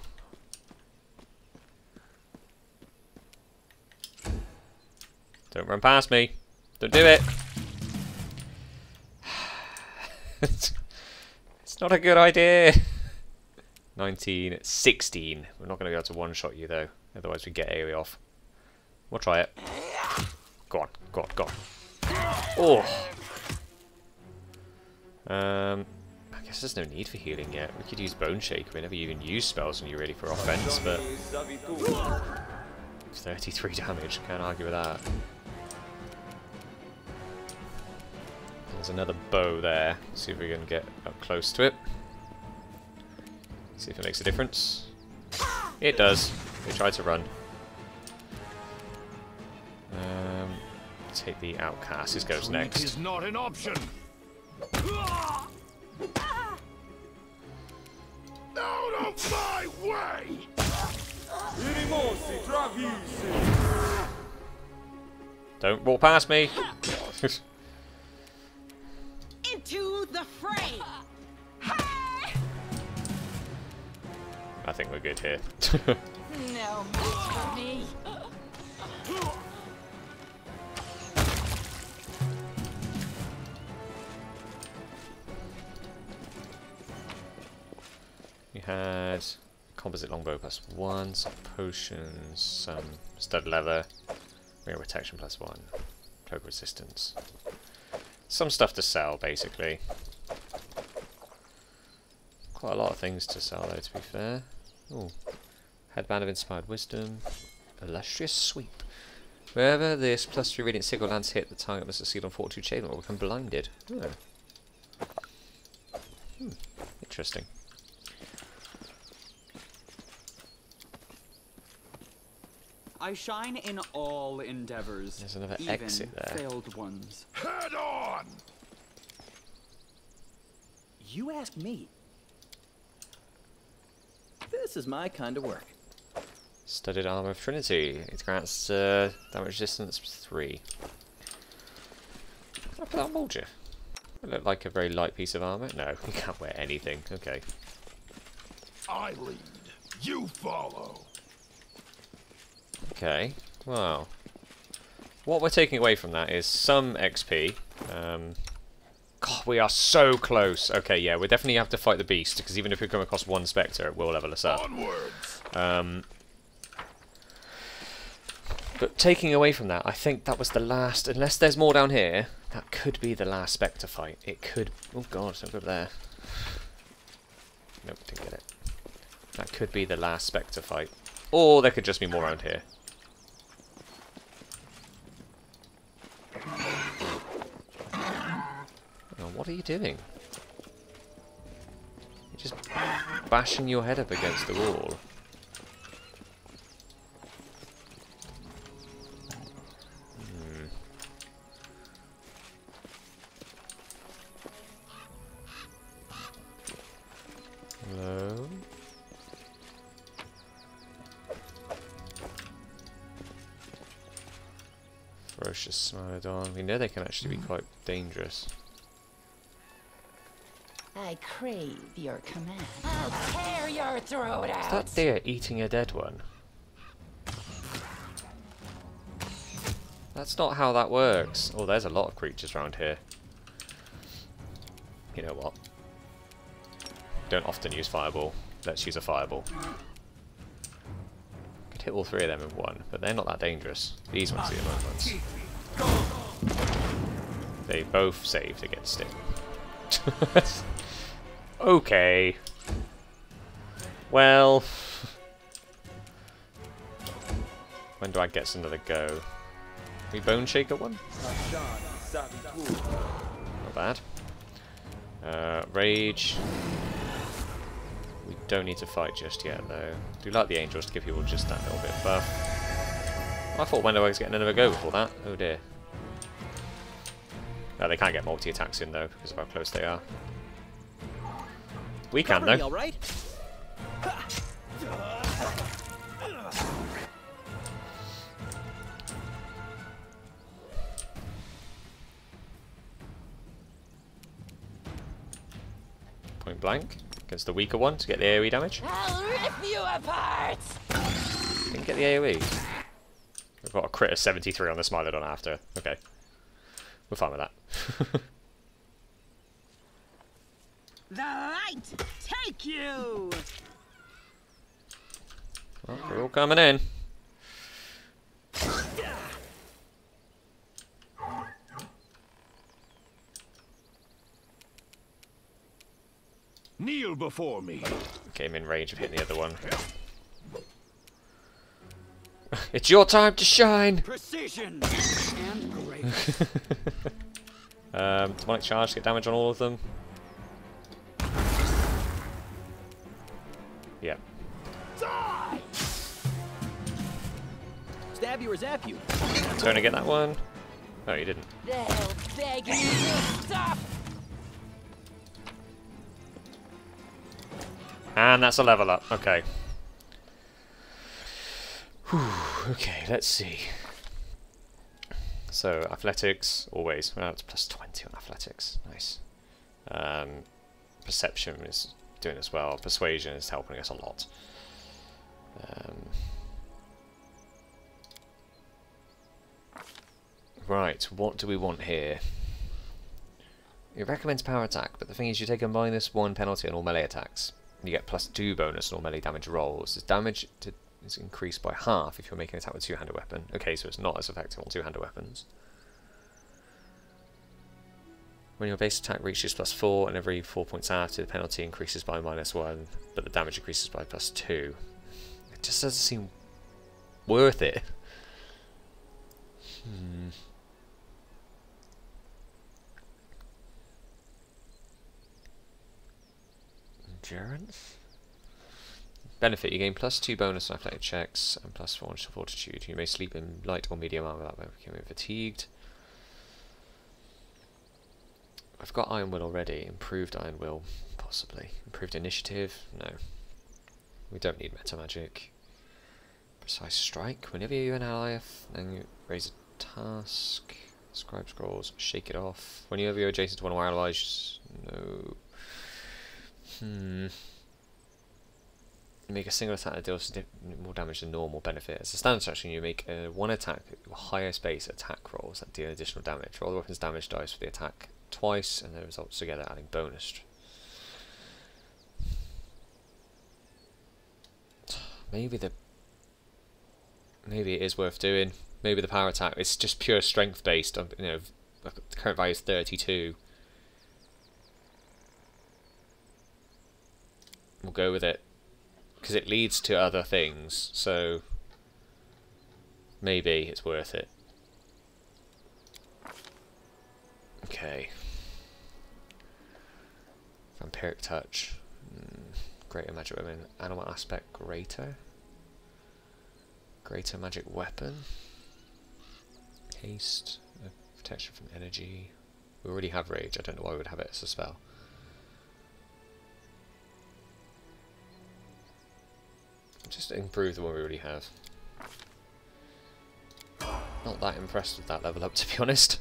Don't run past me. Don't do it. It's not a good idea. 19, 16. We're not going to be able to one-shot you though. Otherwise we get AoE off. We'll try it. Go on, go on, go on. Oh! I guess there's no need for healing yet. We could use Bone Shake. We never even use spells when you're ready for offense, but... 33 damage, can't argue with that. There's another bow there. See if we can get up close to it. See if it makes a difference. It does. We tried to run. Take the outcast. This goes next.
Is not an option. Out of my way!
Don't walk past me.
Into the fray.
I think we're good here.
No match for me.
We had composite longbow +1, some potions, some stud leather, real protection +1, cloak resistance. Some stuff to sell, basically. Quite a lot of things to sell, though, to be fair. Ooh. Headband of Inspired Wisdom. Illustrious Sweep. Wherever this +3 radiant signal lands hit, the target must succeed on Fortitude Chain or become blinded. Oh. Interesting.
I shine in all endeavors.
There's another
even
exit there.
Failed ones.
Head on!
You ask me. This is my kind of work.
Studded Armor of Trinity. It grants damage resistance 3. Can I put that on Mulger? It look like a very light piece of armor. No, you can't wear anything. Okay.
I lead. You follow.
Okay. Well, what we're taking away from that is some XP. God, we are so close. Okay, yeah, we definitely have to fight the beast, because even if we come across one Spectre, it will level us up.
Onwards.
But taking away from that, I think that was the last, unless there's more down here, that could be the last Spectre fight. It could, oh god, don't go there. Nope, didn't get it. That could be the last Spectre fight. Or there could just be more around here. Oh, what are you doing? You're just bashing your head up against the wall. Hello? Ferocious Smilodon. We know they can actually be quite dangerous.
I crave your command.
I'll tear your throat
Is
out.
that deer eating a dead one? That's not how that works. Oh, there's a lot of creatures around here. You know what? Don't often use Fireball. Let's use a Fireball. Could hit all 3 of them in one, but they're not that dangerous. These ones are the annoying ones. They both saved against it. Okay. Well... when do I get another go? We Bone Shaker one? Not bad. Rage. We don't need to fight just yet, though. Do like the angels to give people just that little bit of buff. I thought when I was getting another go before that. Oh dear. No, they can't get multi-attacks in, though, because of how close they are. We can, though.
All right.
Point blank. Against the weaker one to get the AoE damage.
I'll rip you apart.
Didn't get the AoE. We've got a crit of 73 on the Smilodon after. Okay. We're fine with that.
The light take you.
Well, we're all coming in.
Kneel before me.
Came in range of hitting the other one. It's your time to shine!
Precision and grace.
Demonic charge to get damage on all of them. Yeah.
Stab you or zap you.
Turn to get that one. Oh, you didn't.
They'll beg you to stop.
And that's a level up. Okay. Whew. Okay, let's see. So, athletics, always. Well, it's plus 20 on athletics. Nice. Perception is doing as well. Persuasion is helping us a lot. Right, what do we want here? It recommends power attack, but the thing is you take a -1 penalty on all melee attacks. You get +2 bonus on all melee damage rolls. This damage is increased by half if you're making an attack with a two-handed weapon. Okay, so it's not as effective on two-handed weapons. When your base attack reaches +4 and every 4 points after, the penalty increases by -1, but the damage increases by +2. It just doesn't seem worth it. Endurance? Benefit, you gain +2 bonus on athletic checks and +4 on fortitude. You may sleep in light or medium armor without becoming fatigued. I've got Iron Will already. Improved Iron Will, possibly. Improved Initiative? No. We don't need Meta Magic. Precise Strike. Whenever you and an ally then you raise a task. Scribe Scrolls. Shake it off. Whenever you're adjacent to one of our allies. No. Make a single attack that deals more damage than normal. Benefit. As a standard action, you make one attack with highest base attack rolls that deal additional damage. Roll the weapon's damage dice for the attack twice, and the results together adding bonus. Maybe it is worth doing. Maybe the power attack. It's just pure strength based. On, you know, the current value is 32. We'll go with it because it leads to other things. So maybe it's worth it. Okay. Vampiric Touch. Greater Magic Weapon. Animal Aspect Greater. Greater Magic Weapon. Haste. Protection from Energy. We already have Rage. I don't know why we would have it as a spell. Just improve the one we already have. Not that impressed with that level up, to be honest.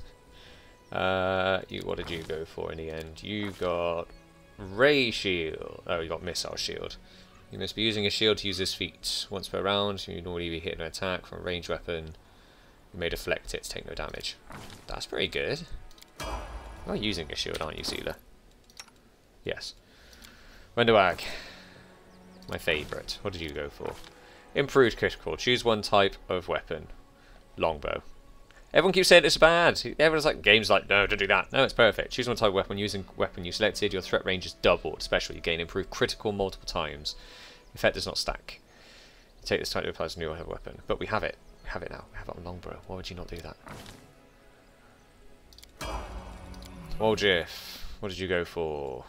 What did you go for in the end? You got Ray Shield. Oh, you got Missile Shield. You must be using a shield to use this feat. Once per round, you normally be hitting an attack from a ranged weapon. You may deflect it to take no damage. That's pretty good. You're using a shield, aren't you, Sealer? Yes. Wenderwag. My favourite. What did you go for? Improved critical. Choose one type of weapon. Longbow. Everyone keeps saying it's bad. Everyone's like, game's like, no, don't do that. No, it's perfect. Choose one type of weapon. Using weapon you selected, your threat range is doubled. Especially, you gain improved critical multiple times. Effect does not stack. You take this type to apply to a new weapon. But we have it. We have it now. We have it on longbow. Why would you not do that? Woljif. What did you go for?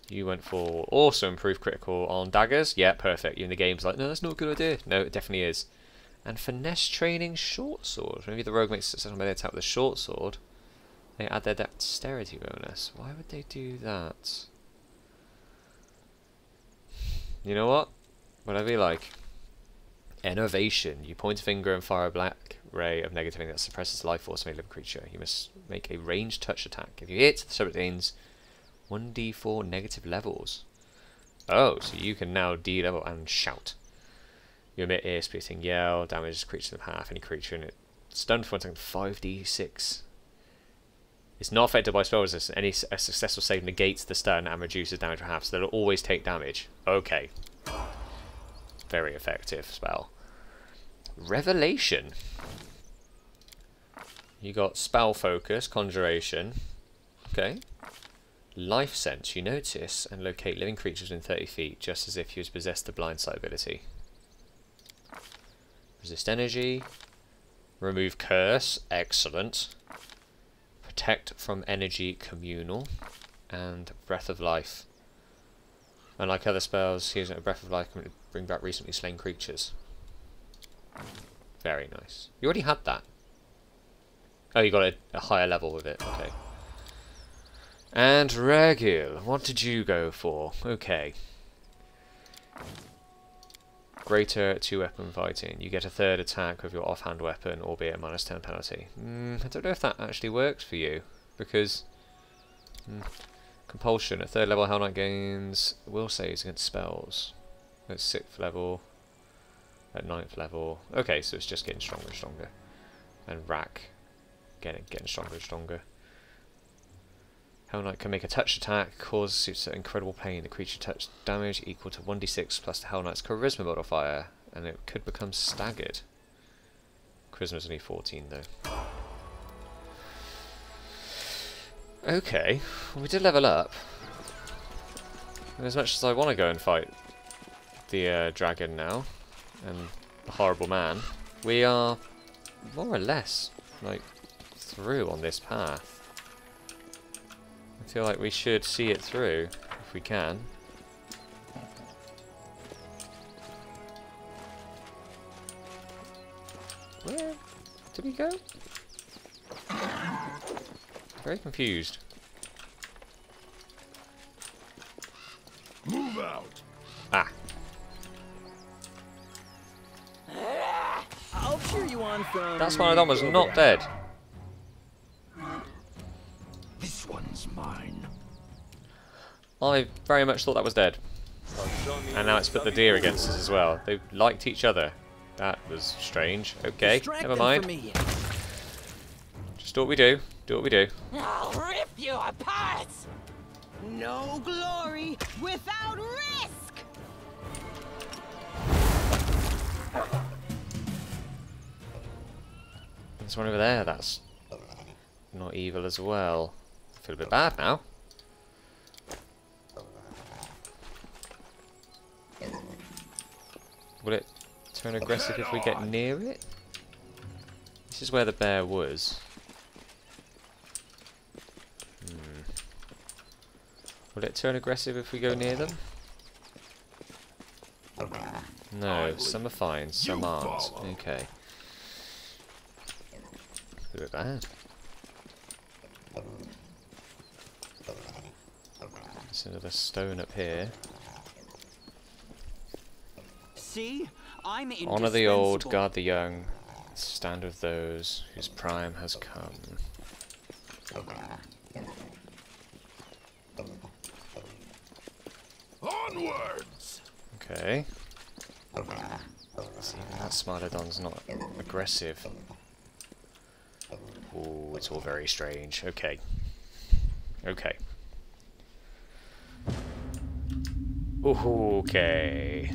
You went for also improved critical on daggers. Yeah, perfect. You in the game's like, no, that's not a good idea. No, it definitely is. And finesse training short sword. Maybe the rogue makes a successful melee attack with a short sword. They add their dexterity bonus. Why would they do that? You know what? Whatever you like. Innovation. You point a finger and fire a black ray of negativity that suppresses the life force of a living creature. You must make a ranged touch attack. If you hit, the subject gains 1d4 negative levels. Oh, so you can now D-level and shout. You emit ear-splitting yell, damages creature in half, any creature in it. Stunned for 1 second, 5d6. It's not affected by spell resistance. A successful save negates the stun and reduces damage by half, so they'll always take damage. Okay. Very effective spell. Revelation. You got spell focus, conjuration. Okay. Life sense. You notice and locate living creatures within 30 feet, just as if you was possessed the blind sight ability. Resist energy. Remove curse. Excellent. Protect from energy communal. And breath of life. Unlike other spells, using a breath of life can bring back recently slain creatures. Very nice. You already had that. Oh, you got a higher level with it. Okay. And Regil, what did you go for? Okay. Greater 2-weapon fighting. You get a third attack with your offhand weapon, albeit a -10 penalty. I don't know if that actually works for you, because compulsion at 3rd level, Hell Knight gains will saves against spells. At 6th level, at 9th level. Okay, so it's just getting stronger and stronger. And Rack, getting stronger and stronger. Hell Knight can make a touch attack, cause incredible pain. The creature touch damage equal to 1d6 plus the Hell Knight's charisma modifier, and it could become staggered. Charisma's only 14 though. Okay, well, we did level up. And as much as I want to go and fight the dragon now, and the horrible man, we are more or less like through on this path. I feel like we should see it through, if we can. Where did we go? Very confused.
Move out.
Ah.
I'll cheer you on from...
That's one of them was not dead.
This one's mine.
I very much thought that was dead. And now it's put the deer against us as well. They liked each other. That was strange. Okay,
Distract
never
them
mind.
for me.
Just do what we do. Do what we do.
I'll rip you apart! No glory without risk!
There's one over there. That's not evil as well. I feel a bit bad now. Will it turn aggressive if we get near it? This is where the bear was. Will it turn aggressive if we go near them? No, some are fine, some aren't. Okay. A bit bad. There's another stone up here.
See? I'm
Honor the old,
indispensable.
guard the young. Stand with those whose prime has come.
Onwards.
Okay. See, even that Smilodon's not aggressive. Ooh, it's all very strange. Okay. Okay. Ooh, okay.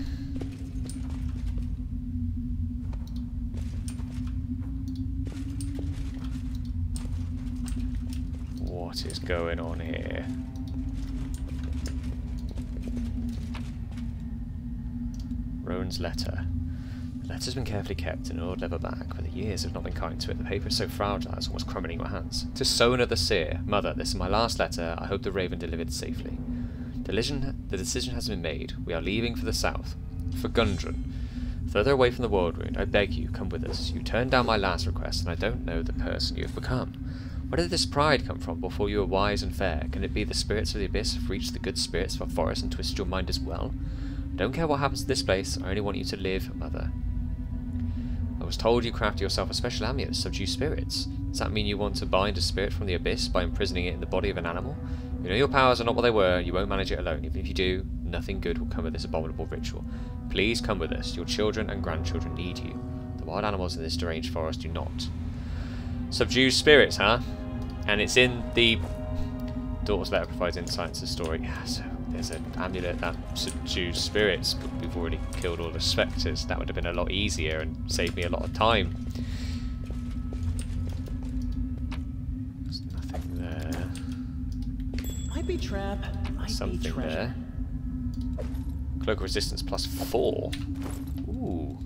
What is going on here? Rowan's letter. The letter's been carefully kept in an old leather bag, but the years have not been kind to it. The paper is so fragile it's almost crumbling in your hands. To Sona the Seer. Mother, this is my last letter. I hope the Raven delivered safely. The decision has been made. We are leaving for the south. For Gundren. Further away from the World Wound. I beg you, come with us. You turned down my last request, and I don't know the person you have become. Where did this pride come from before you were wise and fair? Can it be the spirits of the abyss have reached the good spirits of our forest and twisted your mind as well? I don't care what happens to this place, I only want you to live, Mother. I was told you crafted yourself a special amulet to subdue spirits. Does that mean you want to bind a spirit from the abyss by imprisoning it in the body of an animal? You know your powers are not what they were, you won't manage it alone. Even if you do, nothing good will come of this abominable ritual. Please come with us, your children and grandchildren need you. The wild animals in this deranged forest do not. Subdue spirits, huh? And it's in the Daughter's Letter provides insight into the story. Yeah, so there's an amulet that subdues spirits, but we've already killed all the spectres. That would have been a lot easier and saved me a lot of time. There's nothing there.
Might be trap. Might be
Something
treasure.
there. Cloak of resistance +4. Ooh.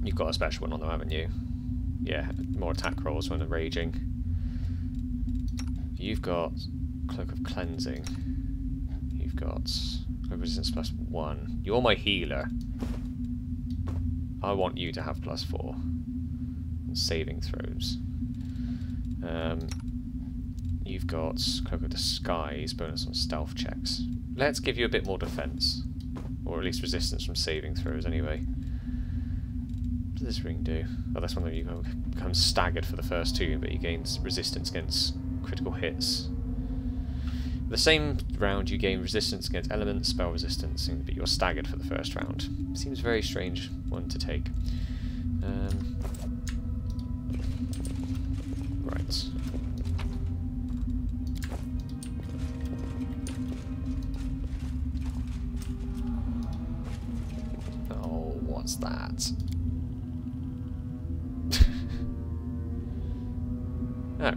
You've got a special one on them, haven't you? Yeah, more attack rolls when they're raging. You've got Cloak of Cleansing. You've got Resistance +1. You're my healer. I want you to have +4 on saving throws. You've got Cloak of Disguise, bonus on stealth checks. Let's give you a bit more defense, or at least resistance from saving throws anyway. What does this ring do? Oh, that's one that you become staggered for the first 2, but you gain resistance against critical hits. The same round you gain resistance against elements, spell resistance, but you're staggered for the first round. Seems a very strange one to take. Right. Oh, what's that? Oh.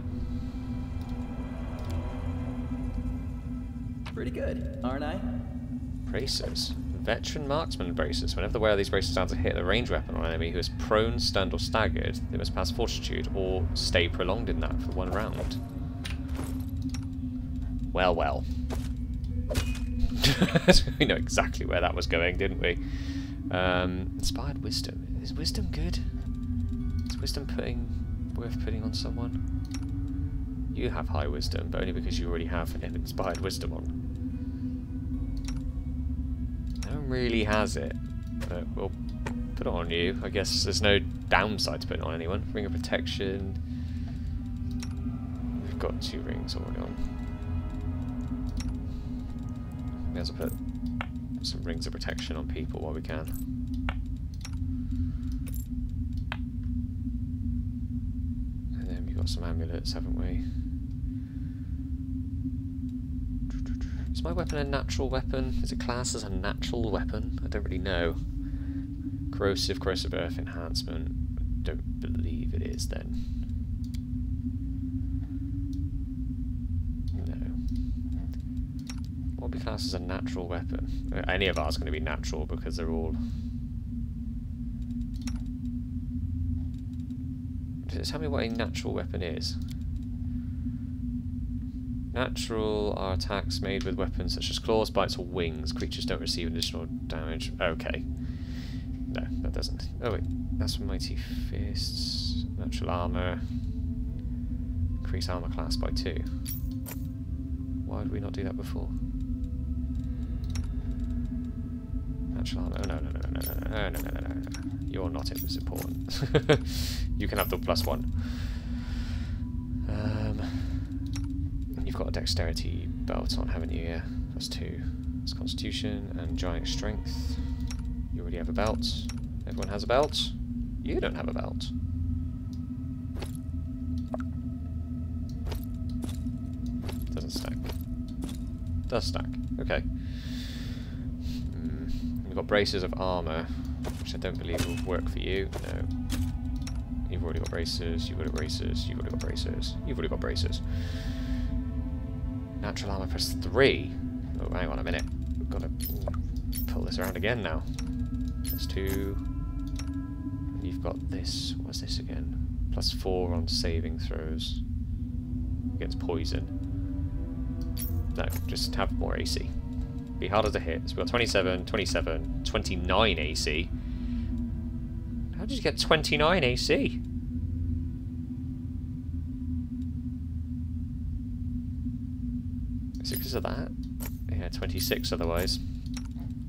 Pretty good, aren't I?
Bracers. Veteran marksman bracers. Whenever the wearer of these bracers stands a hit a ranged weapon on an enemy who is prone, stunned, or staggered, they must pass fortitude or stay prolonged in that for 1 round. Well, well. We know exactly where that was going, didn't we? Inspired wisdom. Is wisdom good? Is wisdom worth putting on someone? You have high wisdom, but only because you already have an inspired wisdom on. No one really has it, but we'll put it on you. I guess there's no downside to putting it on anyone. Ring of Protection. We've got 2 rings already on. May as well put some rings of protection on people while we can. And then we've got some amulets, haven't we? Is my weapon a natural weapon? Is it classed as a natural weapon? I don't really know. Corrosive Earth enhancement. I don't believe it is then. No. What would be classed as a natural weapon? Any of ours are going to be natural because they're all... Does it tell me what a natural weapon is? Natural are attacks made with weapons such as claws, bites, or wings. Creatures don't receive additional damage. Okay. No, that doesn't. Oh wait, that's from Mighty Fists. Natural armor. Increase armor class by 2. Why did we not do that before? Natural armor. Oh no, no, no, no, no, no, no, no, no, no, no. You're not as important. You can have the +1. You've got a dexterity belt on, haven't you? Yeah, +2. That's Constitution and Giant Strength. You already have a belt. Everyone has a belt. You don't have a belt. Doesn't stack. Does stack. Okay. You've got braces of armor, which I don't believe will work for you. No. You've already got braces. You've already got braces. You've already got braces. You've already got braces. Natural armor +3. Oh, hang on a minute. We've got to pull this around again now. +2. And you've got this. What's this again? +4 on saving throws against poison. No, just have more AC. Be harder to hit. So we've got 27, 27, 29 AC. How did you get 29 AC? Is it because of that? Yeah, 26 otherwise.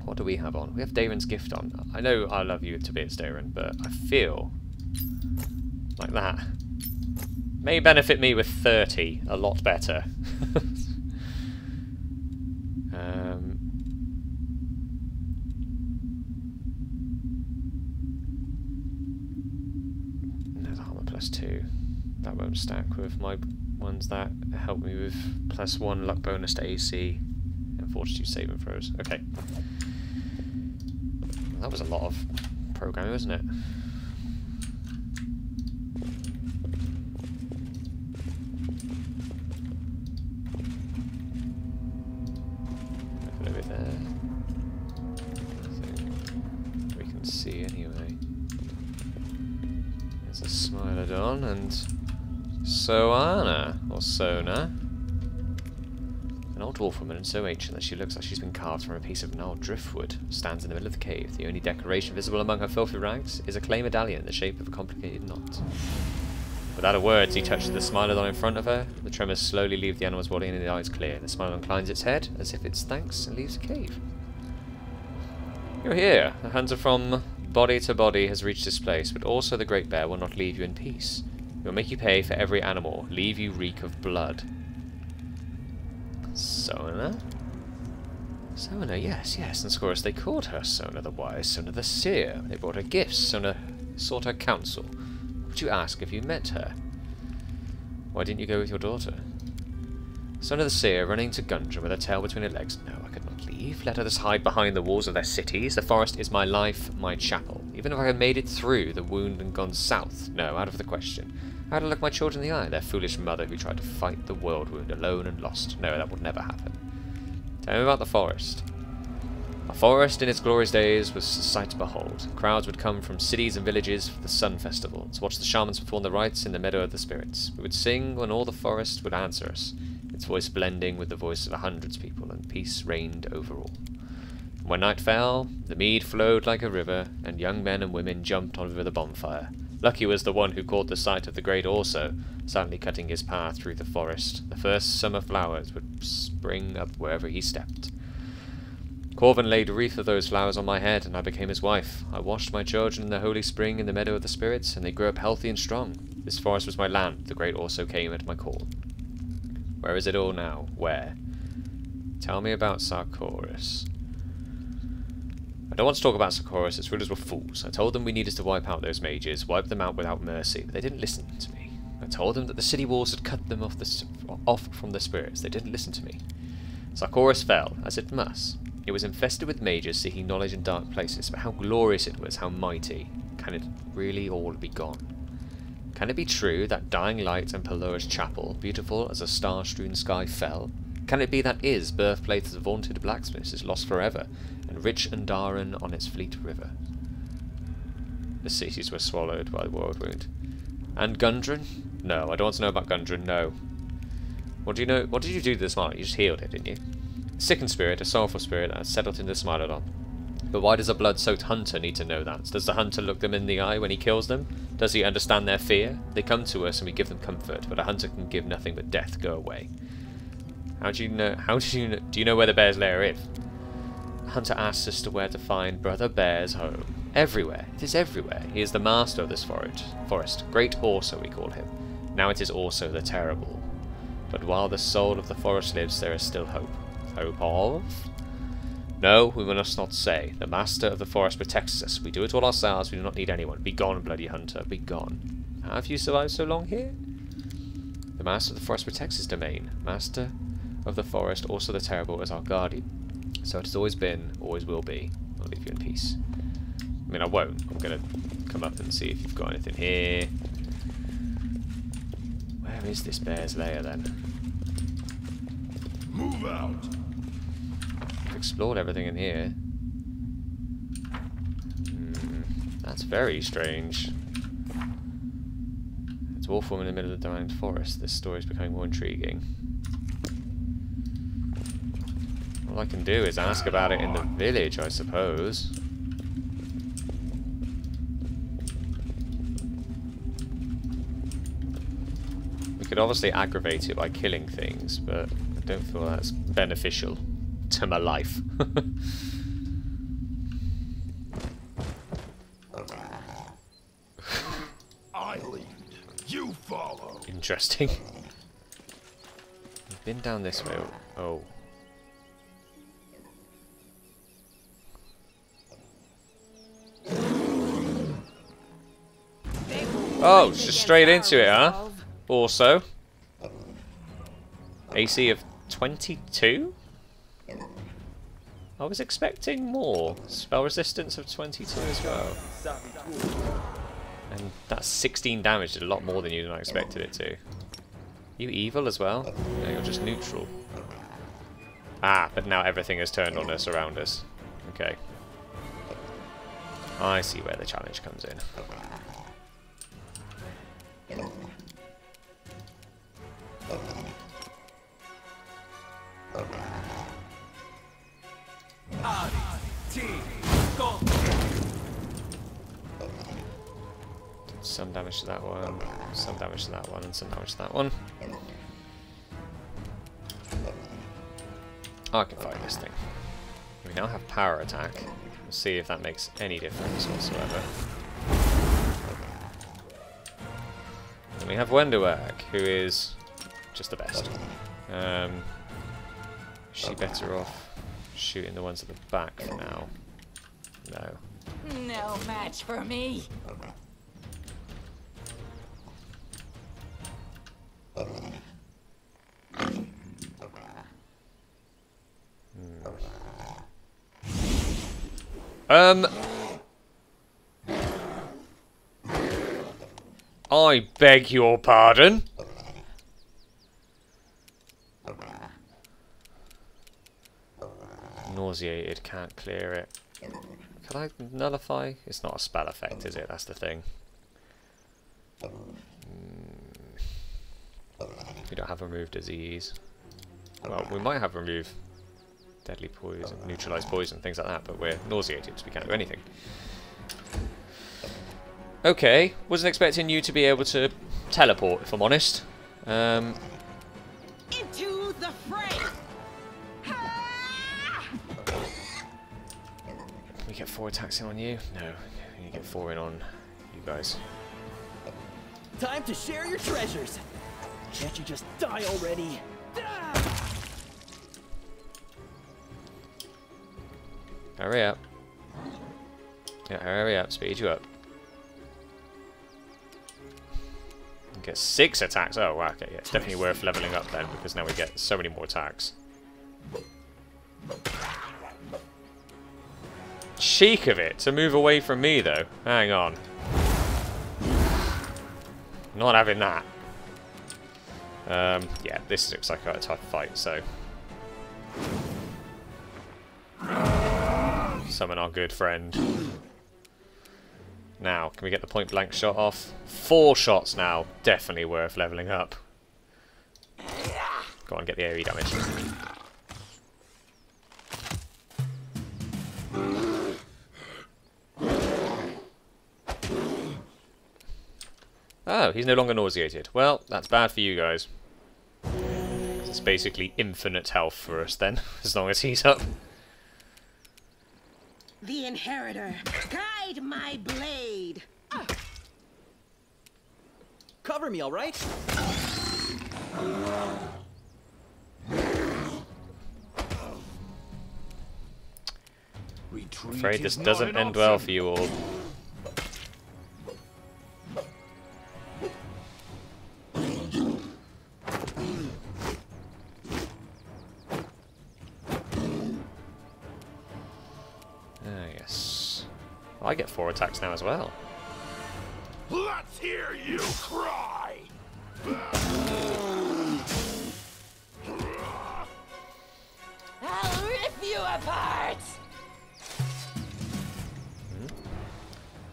What do we have on? We have Daeron's Gift on. I know I love you to bits, Daeron, but I feel like that may benefit me with 30 a lot better. There's armor +2. That won't stack with my ones that help me with +1 luck bonus to AC and fortitude saving throws. Okay. That was a lot of programming, wasn't it? Put it over there. Nothing we can see anyway. on, and Soana, or Sona. An old dwarf woman, so ancient that she looks like she's been carved from a piece of gnarled driftwood, stands in the middle of the cave. The only decoration visible among her filthy rags is a clay medallion in the shape of a complicated knot. Without a word, he touches the Smilodon in front of her. The tremors slowly leave the animal's body and the eyes clear. The Smilodon inclines its head, as if it's thanks, and leaves the cave. You're here. The hunter from body to body has reached this place, but also the Great Bear will not leave you in peace. He will make you pay for every animal, leave you reek of blood. Sona? Sona, yes, and of course they called her Sona the Wise, Sona the Seer. They brought her gifts, Sona sought her counsel. Would you ask if you met her? Why didn't you go with your daughter? Sona the Seer, running to Gundren with her tail between her legs. No, I could not leave. Let others hide behind the walls of their cities. The forest is my life, my chapel. Even if I had made it through the wound and gone south. No, out of the question. How to look my children in the eye, their foolish mother who tried to fight the world wound alone and lost. No, that would never happen. Tell me about the forest. A forest in its glorious days was a sight to behold. Crowds would come from cities and villages for the Sun Festival, to watch the shamans perform the rites in the Meadow of the Spirits. We would sing when all the forest would answer us, its voice blending with the voice of 100 people, and peace reigned over all. When night fell, the mead flowed like a river, and young men and women jumped over the bonfire. Lucky was the one who caught the sight of the great ORSO, silently cutting his path through the forest. The first summer flowers would spring up wherever he stepped. Corvin laid a wreath of those flowers on my head, and I became his wife. I washed my children in the holy spring in the Meadow of the Spirits, and they grew up healthy and strong. This forest was my land. The great ORSO came at my call. Where is it all now? Where? Tell me about Sarkoris. I don't want to talk about Sarkoris. Its rulers were fools. I told them we needed to wipe out those mages, wipe them out without mercy, but they didn't listen to me. I told them that the city walls had cut them off from the spirits. They didn't listen to me. Sarkoris fell, as it must. It was infested with mages seeking knowledge in dark places, but how glorious it was, how mighty. Can it really all be gone? Can it be true that dying light and Pelor's chapel, beautiful as a star-strewn sky, fell? Can it be that birthplace of vaunted blacksmiths, is lost forever, and rich Andaran on its fleet river? The cities were swallowed by the world wound. And Gundren? No, I don't want to know about Gundren, no. What do you know? What did you do to the Smilodon? You just healed it, didn't you? A sickened spirit, a sorrowful spirit, has settled into the Smilodon. But why does a blood-soaked hunter need to know that? Does the hunter look them in the eye when he kills them? Does he understand their fear? They come to us and we give them comfort, but a hunter can give nothing but death. Go away. How do you know? Do you know where the bear's lair is? The hunter asks us to where to find Brother Bear's home. Everywhere. It is everywhere. He is the master of this forest. Great ORSO, we call him. Now it is ORSO the Terrible. But while the soul of the forest lives, there is still hope. Hope of? No, we must not say. The master of the forest protects us. We do it all ourselves. We do not need anyone. Be gone, bloody hunter. Be gone. How have you survived so long here? The master of the forest protects his domain. Master of the forest, also the Terrible, is our guardian. So it has always been, always will be. I'll leave you in peace. I mean, I won't. I'm going to come up and see if you've got anything here. Where is this bear's lair, then?
Move out!
I've explored everything in here. That's very strange. A dwarf woman in the middle of the dying forest. This story is becoming more intriguing. All I can do is ask about it in the village, I suppose. We could obviously aggravate it by killing things, but I don't feel that's beneficial to my life.
I lead. You follow.
Interesting. We've been down this way. Oh. Oh, it's just straight into it, huh? ORSO. AC of 22? I was expecting more. Spell resistance of 22 as well. And that's 16 damage, did a lot more than you and I expected it to. You evil as well? No, you're just neutral. Ah, but now everything has turned on us around us. Okay. I see where the challenge comes in. Some damage to that one, some damage to that one, and some damage to that one. Oh, I can fight this thing. We now have power attack. We'll see if that makes any difference whatsoever. And we have Wenderwag, who is just the best. Is she better off shooting the ones at the back for now? No.
No match for me.
I beg your pardon. Nauseated, can't clear it. Can I nullify? It's not a spell effect, is it? That's the thing. We don't have remove disease. Well, we might have remove deadly poison, neutralize poison, things like that, but we're nauseated, so we can't do anything. Okay, wasn't expecting you to be able to teleport, if I'm honest.
Into the fray.
Can we get 4 attacks in on you? No, we need to get 4 in on you guys.
Time to share your treasures. Can't you just die already?
Hurry up. Yeah, hurry up, speed you up. Get 6 attacks. Oh, wow, okay, yeah, it's definitely worth leveling up then, because now we get so many more attacks. Cheek of it to move away from me, though. Hang on. Not having that. Yeah, this looks like a tough fight, so... Summon our good friend. Now, can we get the point blank shot off? 4 shots now. Definitely worth leveling up. Go on, get the AoE damage. Oh, he's no longer nauseated. Well, that's bad for you guys. It's basically infinite health for us then, as long as he's up.
The inheritor, guide my blade.
Cover me, all right?
I'm afraid this doesn't end well for you all. I get 4 attacks now as well.
Let's hear you cry!
I'll rip you apart!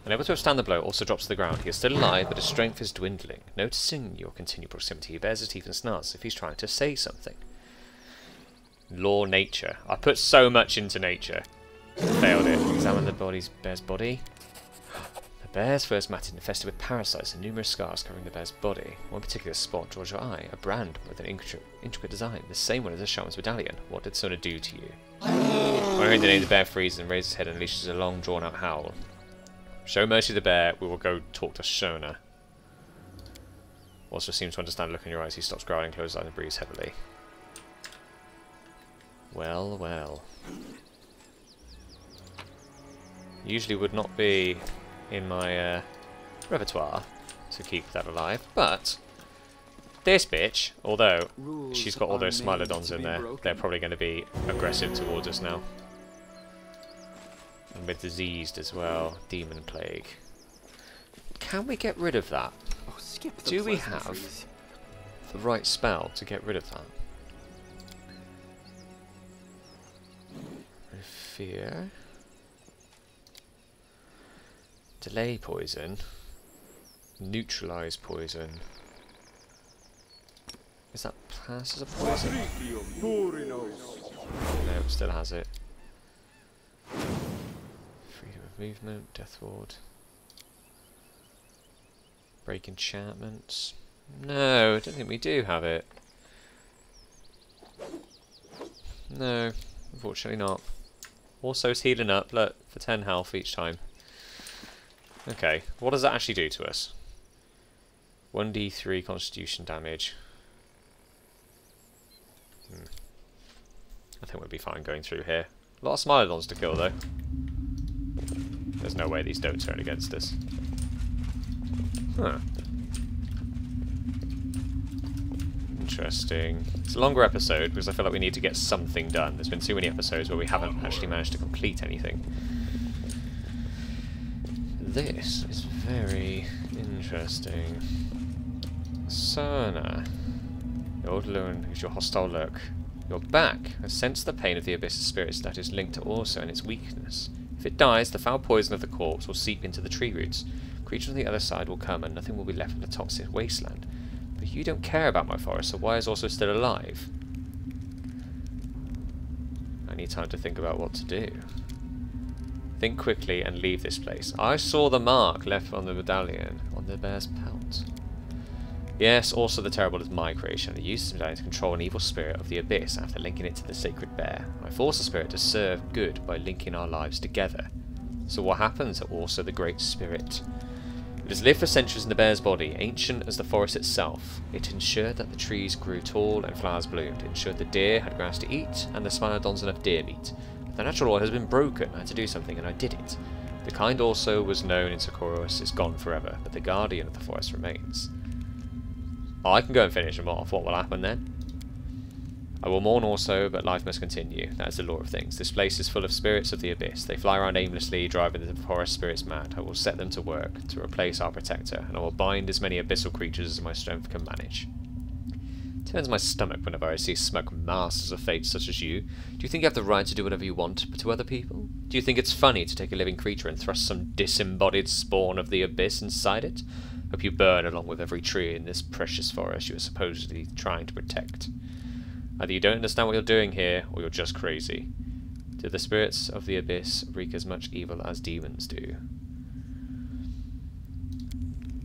Unable to withstand the blow, also drops to the ground. He is still alive, but his strength is dwindling. Noticing your continued proximity, he bares his teeth and snarls as if he's trying to say something. Law nature. I put so much into nature. Failed it. Examine the bear's body. The bear's first matted infested with parasites and numerous scars covering the bear's body. One particular spot draws your eye. A brand with an intricate design. The same one as the shaman's medallion. What did Sona do to you? When hearing the name, the bear freezes and raises his head and unleashes a long drawn-out howl. Show mercy to the bear. We will go talk to Sona. Also seems to understand the look in your eyes. He stops growling, closes eyes and breathes heavily. Well, well. Usually would not be in my repertoire to keep that alive, but this bitch, although she's got all those Smilodons in there, they're probably going to be aggressive towards us now. And we're diseased as well. Demon Plague. Can we get rid of that? Do we have the right spell to get rid of that? Fear. Delay poison. Neutralize poison. Is that class as a poison? No, it still has it. Freedom of movement, Death Ward. Break enchantments. No, I don't think we do have it. No, unfortunately not. Also, it's healing up, look, for 10 health each time. Okay, what does that actually do to us? 1d3 constitution damage. I think we'll be fine going through here. A lot of Smilodons to kill, though. There's no way these don't turn against us. Huh. Interesting. It's a longer episode because I feel like we need to get something done. There's been too many episodes where we haven't actually managed to complete anything. This is very interesting. Cerna. Your old loon is your hostile look. Your back has sensed the pain of the abyss's spirits that is linked to ORSO and its weakness. If it dies, the foul poison of the corpse will seep into the tree roots. Creatures on the other side will come and nothing will be left in the toxic wasteland. But you don't care about my forest, so why is ORSO still alive? I need time to think about what to do. Think quickly and leave this place. I saw the mark left on the medallion, on the bear's pelt. Yes, also the Terrible is my creation. I used this medallion to control an evil spirit of the abyss after linking it to the sacred bear. I force the spirit to serve good by linking our lives together. So what happens to ORSO the Great Spirit? It has lived for centuries in the bear's body, ancient as the forest itself. It ensured that the trees grew tall and flowers bloomed. It ensured the deer had grass to eat and the Smilodons enough deer meat. But the natural law has been broken. I had to do something and I did it. The kind ORSO was known in Socorros is gone forever, but the guardian of the forest remains. Oh, I can go and finish them off. What will happen then? I will mourn ORSO, but life must continue. That is the law of things. This place is full of spirits of the abyss. They fly around aimlessly, driving the forest spirits mad. I will set them to work to replace our protector, and I will bind as many abyssal creatures as my strength can manage. It turns my stomach whenever I see smug masters of fate such as you. Do you think you have the right to do whatever you want to other people? Do you think it's funny to take a living creature and thrust some disembodied spawn of the abyss inside it? Hope you burn along with every tree in this precious forest you are supposedly trying to protect. Either you don't understand what you're doing here, or you're just crazy. Do the spirits of the abyss wreak as much evil as demons do?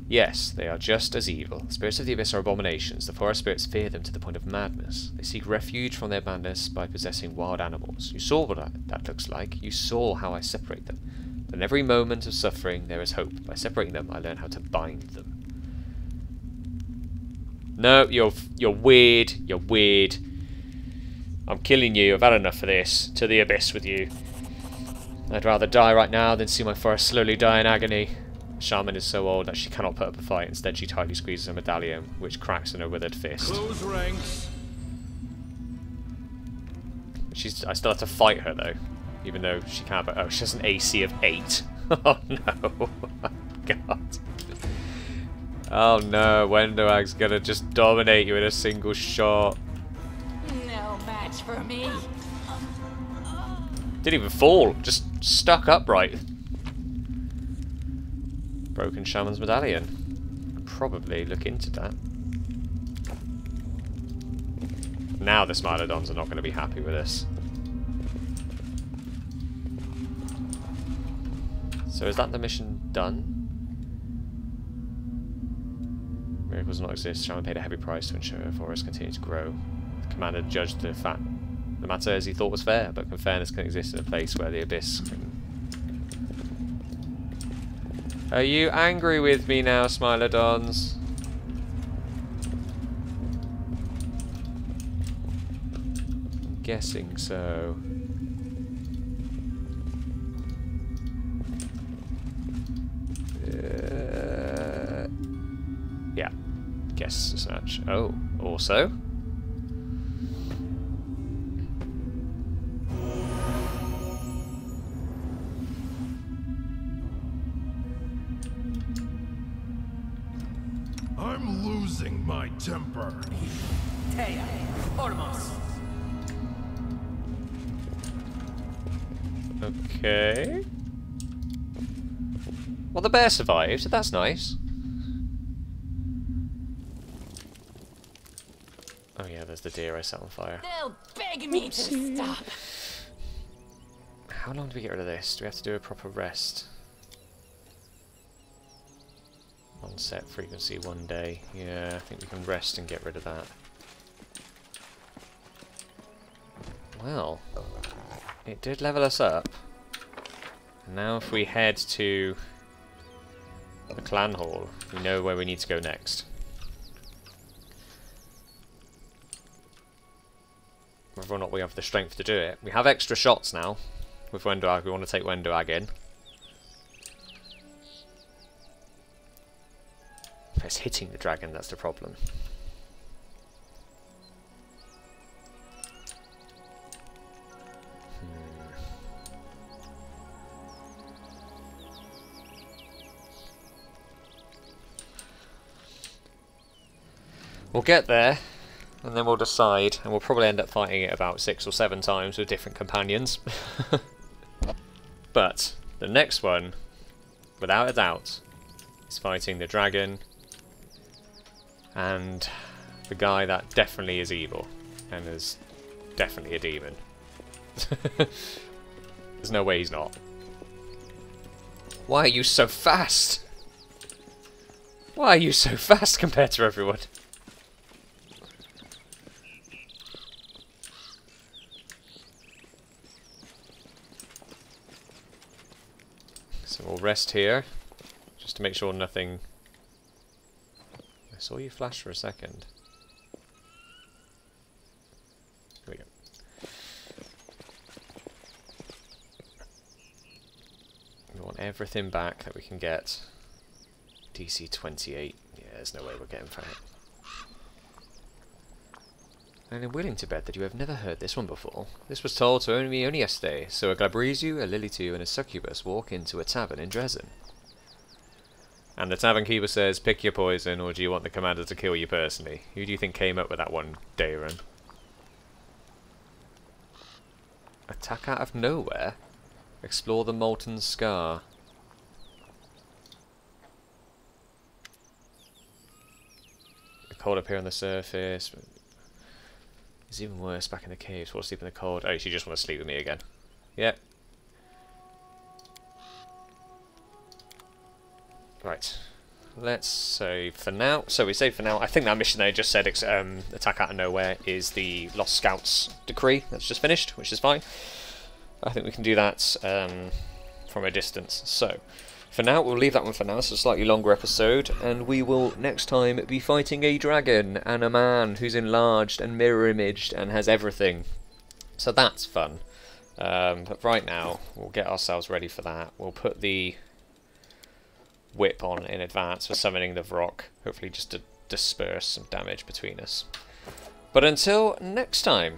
Yes, they are just as evil. The spirits of the abyss are abominations. The forest spirits fear them to the point of madness. They seek refuge from their madness by possessing wild animals. You saw what that looks like. You saw how I separate them. But in every moment of suffering, there is hope. By separating them, I learn how to bind them. No, you're weird. You're weird. I'm killing you. I've had enough of this. To the abyss with you. I'd rather die right now than see my forest slowly die in agony. The shaman is so old that she cannot put up a fight. Instead, she tightly squeezes a medallion, which cracks in her withered fist.
Close ranks.
I still have to fight her though, even though she can't. Oh, she has an AC of 8. Oh no! God. Oh no! Wendoag's gonna just dominate you in a single shot.
No match for me.
Didn't even fall. Just stuck upright. Broken Shaman's Medallion. Probably look into that. Now the Smilodons are not going to be happy with this. So is that the mission done? Miracles do not exist. Shaman paid a heavy price to ensure forests continue to grow. The commander judged the matter as he thought was fair, but fairness can exist in a place where the abyss can... Are you angry with me now, Smilodons? I'm guessing so. Yeah, guess as much. Oh, also.
I'm losing my temper.
Okay. Well, the bear survived, so that's nice. Oh yeah, there's the deer I set on fire.
They'll beg me to stop.
How long do we get rid of this? Do we have to do a proper rest? On set frequency 1 day. Yeah, I think we can rest and get rid of that. Well, it did level us up. Now if we head to the clan hall, we know where we need to go next. Whether or not we have the strength to do it. We have extra shots now with Wendoag. We want to take Wendoag in. It's hitting the dragon, that's the problem. We'll get there, and then we'll decide, and we'll probably end up fighting it about 6 or 7 times with different companions. But the next one, without a doubt, is fighting the dragon and the guy that definitely is evil and is definitely a demon. There's no way he's not. Why are you so fast? Why are you so fast compared to everyone? So we'll rest here, just to make sure nothing... I saw you flash for a second. Here we go. We want everything back that we can get. DC 28. Yeah, there's no way we're getting for it. And I'm willing to bet that you have never heard this one before. This was told to me only yesterday. So a Glabrizu, a Lilitu, and a Succubus walk into a tavern in Dresden. And the tavern keeper says, pick your poison, or do you want the commander to kill you personally? Who do you think came up with that one, Dayron? Attack out of nowhere? Explore the Molten Scar. The cold up here on the surface. It's even worse back in the caves. Want to sleep in the cold? Oh, you just want to sleep with me again. Yep. Right. Let's save for now. So we save for now. I think that mission they just said attack out of nowhere is the Lost Scouts decree that's just finished, which is fine. I think we can do that from a distance. So for now, we'll leave that one for now. It's a slightly longer episode, and we will next time be fighting a dragon and a man who's enlarged and mirror imaged and has everything. So that's fun. But right now, we'll get ourselves ready for that. We'll put the whip on in advance for summoning the Vrock, hopefully just to disperse some damage between us. But until next time.